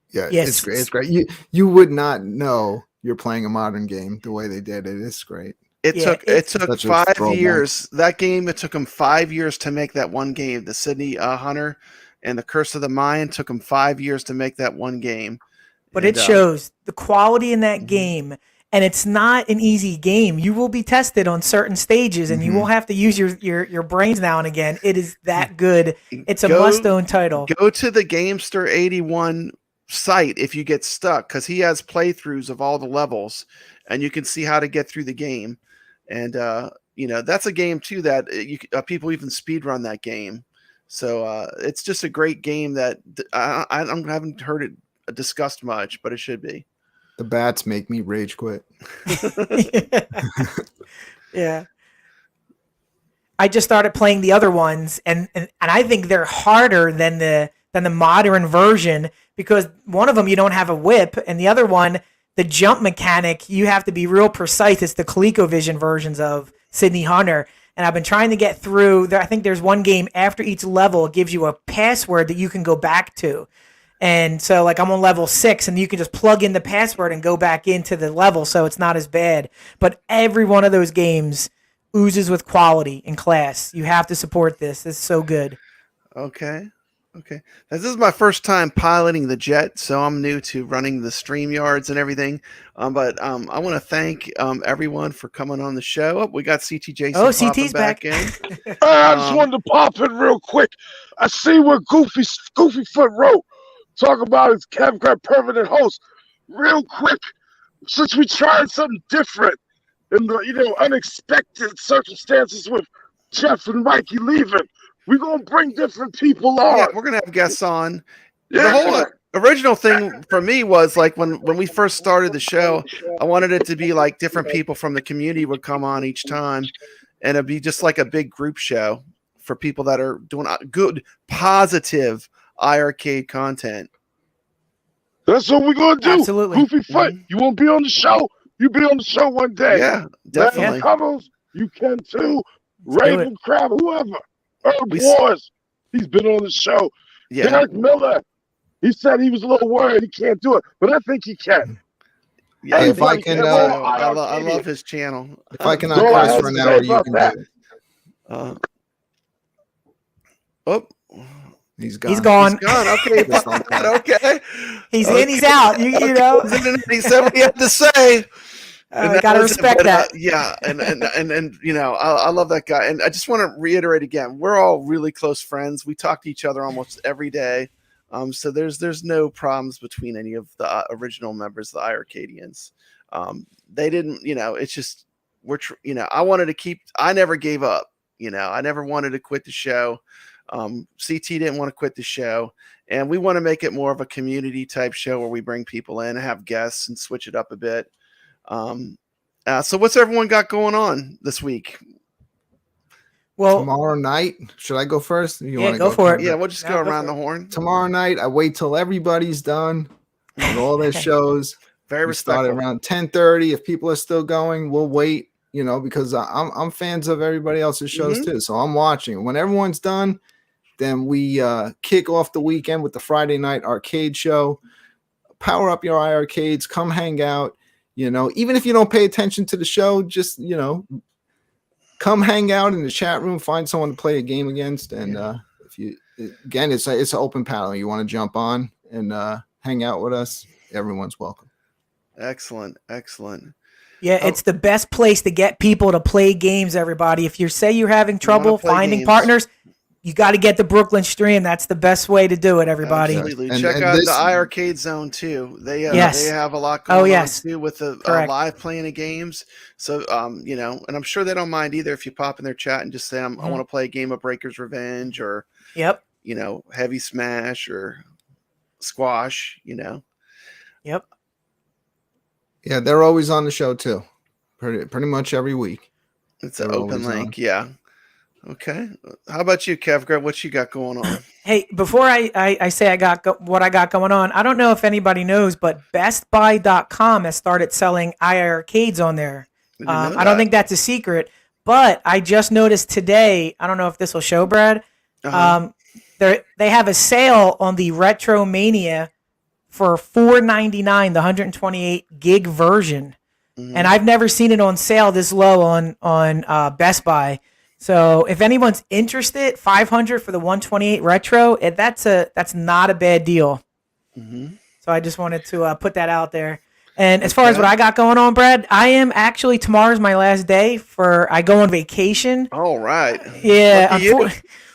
Yeah, Yes. it's great. It's great. You would not know you're playing a modern game the way they did it. It's great. It took such a 5 throwback. years. That game, it took him 5 years to make that one game. The Sydney Hunter and the Curse of the Mayan took him 5 years to make that one game. But And, it shows the quality in that game, and it's not an easy game. You will be tested on certain stages, and you will have to use your brains now and again. It is that good. It's a must-own title. Go to the Gamester 81 site if you get stuck, because he has playthroughs of all the levels, and you can see how to get through the game. And that's a game too that people even speedrun that game. So it's just a great game that I haven't heard it discussed much, but it should be. The bats make me rage quit. Yeah. I just started playing the other ones, and I think they're harder than the modern version, because one of them you don't have a whip, and the other one, the jump mechanic, you have to be real precise. It's the ColecoVision versions of Sydney Hunter. And I've been trying to get through. I think there's one game after each level, it gives you a password that you can go back to. And so, like, I'm on level 6, and you can just plug in the password and go back into the level, so it's not as bad. But every one of those games oozes with quality and class. You have to support this. It's so good. Okay. This is my first time piloting the jet, so I'm new to running the StreamYards and everything. But I want to thank everyone for coming on the show. We got CT Jason. Oh, CT's back. in. I just wanted to pop in real quick. I see what Goofy Foot wrote. Talk about his kevgret permanent host. Real quick, since we tried something different in the unexpected circumstances with Jeff and Mikey leaving, we're gonna bring different people on. Yeah, we're gonna have guests on. Yeah. The whole original thing for me was like when we first started the show, I wanted it to be like different people from the community would come on each time, and it'd be just like a big group show for people that are doing good, positive iiRcade content. That's what we're gonna do. Absolutely. Goofy Foot, you won't be on the show. You be on the show one day. Yeah, definitely. Cuddles, you can too. Let's do Raven Crab, whoever. Herb We- Wars, he's been on the show. Yeah, Derek Miller, he said he was a little worried he can't do it, but I think he can. yeah. Hey, if I Everybody can, can go I on love his channel. If I can Go ahead curse for an and hour, say you about can that. do it. Oh, He's gone. He's gone. he's gone. Okay, Just like that. okay. He's in, he's out. You know, He said what he had to say. And that gotta was it. respect But, that. yeah, and I love that guy. And I just want to reiterate again, we're all really close friends. We talk to each other almost every day. So there's no problems between any of the original members of the iiRcadians. They didn't, it's just I wanted to keep. I never gave up. I never wanted to quit the show. CT didn't want to quit the show, and we want to make it more of a community type show where we bring people in and have guests and switch it up a bit. So what's everyone got going on this week? well, Tomorrow night, should I go first? You Yeah, wanna go for it. Yeah, we'll just Yeah, go go around for the it. horn. Tomorrow night, I wait till everybody's done with all their shows. Very We start respectful. around 10:30. If people are still going, we'll wait. Because I'm fans of everybody else's shows too, so I'm watching. When everyone's done, then we kick off the weekend with the Friday night arcade show. Power up your iiRcades. Come hang out. Even if you don't pay attention to the show, just come hang out in the chat room. Find someone to play a game against, and if you again, it's an open panel. You want to jump on and hang out with us? Everyone's welcome. Excellent. yeah, it's the best place to get people to play games, everybody. If you say you're having trouble play finding games. partners, you got to get the Brooklyn stream. That's the best way to do it, everybody. Absolutely. And- Check and out this- the iiRcade Zone too. They Yes. they have a lot going Oh, yes. on too with the Correct. live playing of games. So and I'm sure they don't mind either if you pop in their chat and just say I want to play a game of Breaker's Revenge or Yep. Heavy Smash or Squash. Yep. Yeah, they're always on the show too. Pretty much every week. It's an They're open always link. Yeah. Okay. How about you, kevgret? What you got going on? Hey, before I say what I got going on, I don't know if anybody knows, but BestBuy.com has started selling iiRcades on there. I didn't know I don't that. think that's a secret, but I just noticed today. I don't know if this will show, Brad. Uh-huh. They have a sale on the Retro Mania for $4.99, the 128 gig version, and I've never seen it on sale this low on Best Buy. So if anyone's interested, $500 for the 128 retro, that's not a bad deal. Mm-hmm. So I just wanted to put that out there. And as far as what I got going on, Brad, I am actually, tomorrow's my last day I go on vacation. All right. Yeah. Lucky you.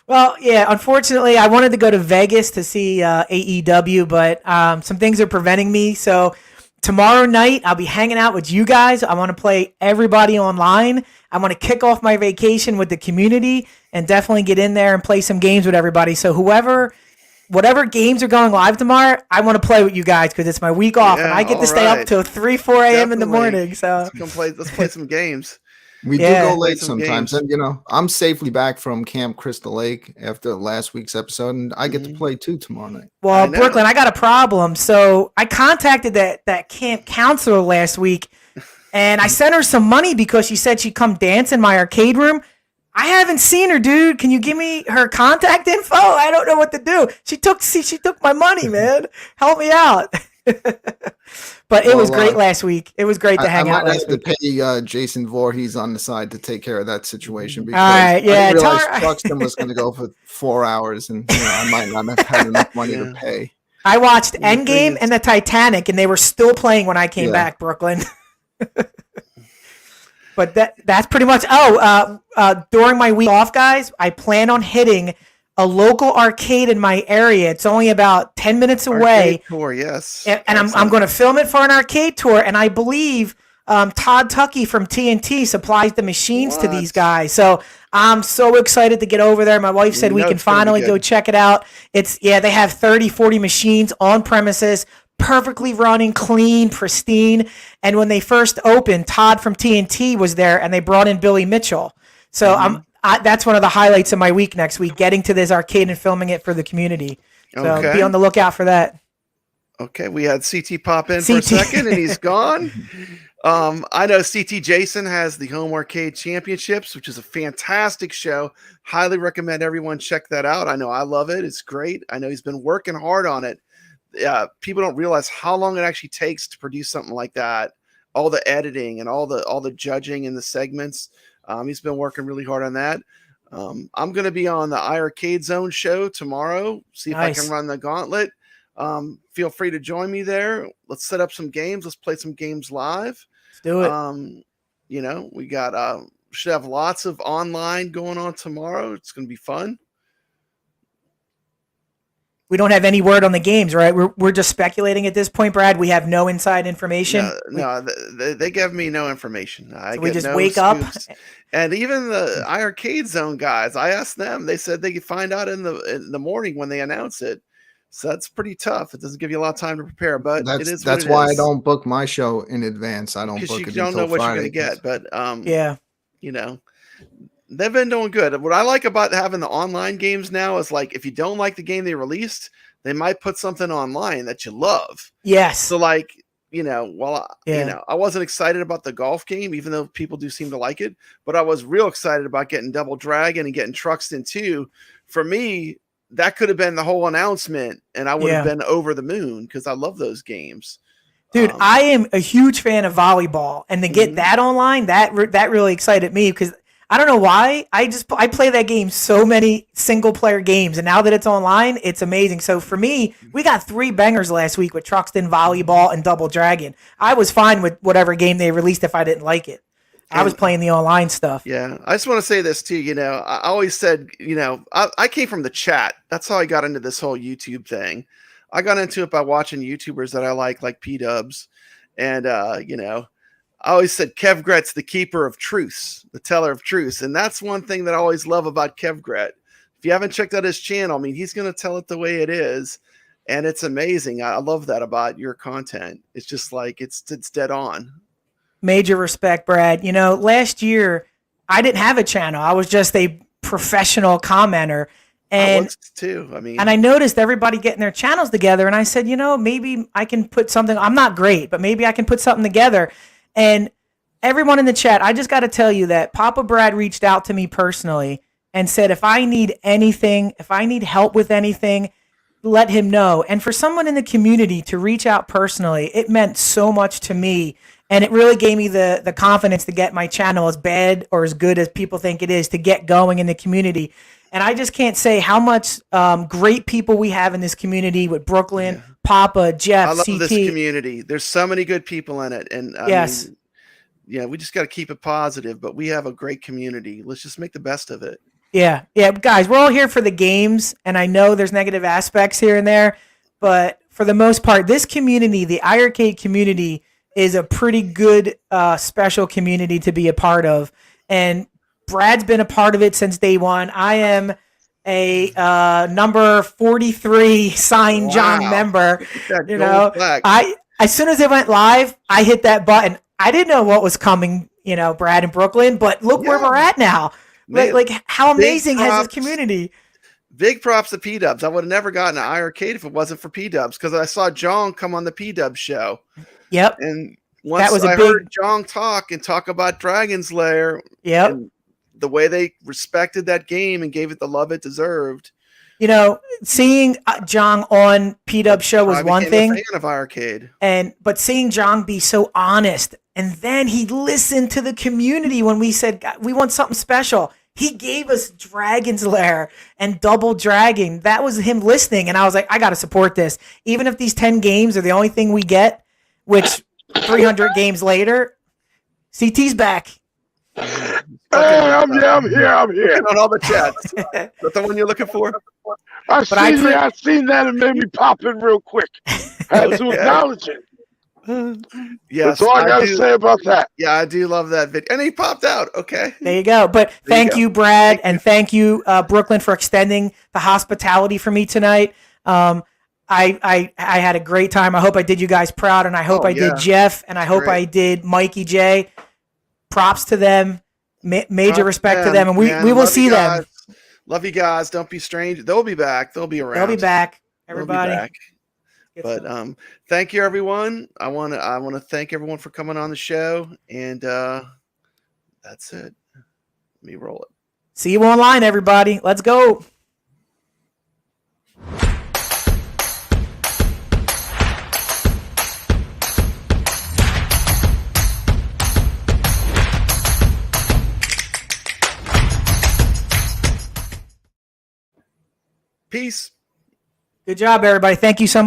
Well, yeah, unfortunately, I wanted to go to Vegas to see AEW, but some things are preventing me. So tomorrow night, I'll be hanging out with you guys. I want to play everybody online. I want to kick off my vacation with the community and definitely get in there and play some games with everybody. So whatever games are going live tomorrow, I want to play with you guys because it's my week off and I get to stay up till 3, 4 a.m. in the morning. So let's play some games. We do go late sometimes, and I'm safely back from Camp Crystal Lake after last week's episode, and I get to play too tomorrow night. Well, Brooklyn, I got a problem. So I contacted that camp counselor last week, and I sent her some money because she said she'd come dance in my arcade room. I haven't seen her, dude. Can you give me her contact info? I don't know what to do. She took my money, man. Help me out. But it was great last week. It was great to hang out last week. I might have to pay Jason Voorhees on the side to take care of that situation because I didn't realize Truxton was going to go for 4 hours, and I might not have had enough money to pay. I watched Endgame and the Titanic, and they were still playing when I came back, Brooklyn. But that's pretty much. During my week off, guys, I plan on hitting a local arcade in my area. It's only about 10 minutes away. Arcade tour, yes. And I'm going to film it for an arcade tour. And I believe Todd Tuckey from TNT supplies the machines to these guys. So I'm so excited to get over there. My wife said we can finally go check it out. They have 30, 40 machines on premises, perfectly running, clean, pristine. And when they first opened, Todd from TNT was there and they brought in Billy Mitchell. So that's one of the highlights of my week next week, getting to this arcade and filming it for the community. So be on the lookout for that. Okay, we had CT pop in for a second, and he's gone. I know CT Jason has the Home Arcade Championships, which is a fantastic show. Highly recommend everyone check that out. I know I love it. It's great. I know he's been working hard on it. People don't realize how long it actually takes to produce something like that. All the editing and all the judging and the segments. He's been working really hard on that. I'm going to be on the iiRcade Zone show tomorrow. See if I can run the gauntlet. Feel free to join me there. Let's set up some games. Let's play some games live. Let's do it. We got should have lots of online going on tomorrow. It's going to be fun. We don't have any word on the games, right? We're just speculating at this point, Brad. We have no inside information. No, they give me no information. So we just wake up. And even the iiRcade Zone guys, I asked them. They said they could find out in the morning when they announce it. So that's pretty tough. It doesn't give you a lot of time to prepare, but that's why I don't book my show in advance. I don't book it until Friday. Because you don't know what you're going to get. But they've been doing good. What I like about having the online games now is like if you don't like the game they released, they might put something online that you love. Yes. So I wasn't excited about the golf game, even though people do seem to like it, but I was real excited about getting Double Dragon and getting Truxton too. For me, that could have been the whole announcement, and I would have been over the moon because I love those games. Dude, I am a huge fan of volleyball, and to get that online, that really excited me because I don't know why. I play that game so many single player games, and now that it's online, it's amazing. So for me, we got 3 bangers last week with Truxton, volleyball, and Double Dragon. I was fine with whatever game they released if I didn't like it. I was playing the online stuff. Yeah, I just want to say this too. I always said, I came from the chat. That's how I got into this whole YouTube thing. I got into it by watching YouTubers that I like P-Dubs, and I always said kevgret's the keeper of truths, the teller of truths, and that's one thing that I always love about kevgret. If you haven't checked out his channel, he's going to tell it the way it is, and it's amazing. I love that about your content. It's just like it's dead on. Major respect, Brad. Last year I didn't have a channel. I was just a professional commenter. And And too. I mean, and I noticed everybody getting their channels together, and I said, maybe I can put something. I'm not great, but maybe I can put something together. And everyone in the chat, I just got to tell you that Papa Brad reached out to me personally and said, if I need anything, if I need help with anything, let him know. And for someone in the community to reach out personally, it meant so much to me. And it really gave me the confidence to get my channel as bad or as good as people think it is to get going in the community. And I just can't say how much great people we have in this community with Brooklyn, Papa, Jeff, I love CT. this community. There's so many good people in it. And I mean, yeah, we just got to keep it positive, but we have a great community. Let's just make the best of it. Yeah, guys, we're all here for the games, and I know there's negative aspects here and there, but for the most part, this community, the iiRcade community, is a pretty good, special community to be a part of. And Brad's been a part of it since day one. I am a number 43 signed John member. As soon as it went live, I hit that button. I didn't know what was coming, Brad and Brooklyn, but look where we're at now. Like how amazing has this community? Big props to P-Dubs. I would have never gotten an iiRcade if it wasn't for P-Dubs, because I saw John come on the P-Dubs show. Yep. And once I heard John talk about Dragon's Lair, and the way they respected that game and gave it the love it deserved. Seeing John on P-Dubs show was one thing. I became a fan of iiRcade. But seeing John be so honest, and then he listened to the community when we said, God, we want something special. He gave us Dragon's Lair and Double Dragon. That was him listening. And I was like, I got to support this. Even if these 10 games are the only thing we get, which 300 games later, CT's back. Hey, I'm here. On all the chats. Is that the one you're looking for? I seen that and made me pop in real quick. Had to acknowledge it. Yes, that's all I got to say about that. Yeah, I do love that video. And he popped out. Okay. There you go. But thank you, Brad, and thank you, Brooklyn, for extending the hospitality for me tonight. I had a great time. I hope I did you guys proud, and I hope I did Jeff, and I hope I did Mikey J. Props to them. Major respect to them, and we will see them. Love you guys. Don't be strange. They'll be back. They'll be around. They'll be back. Everybody. They'll be back. But thank you, everyone. I want to thank everyone for coming on the show, and that's it. Let me roll it. See you online, everybody. Let's go. Peace. Good job, everybody. Thank you so much.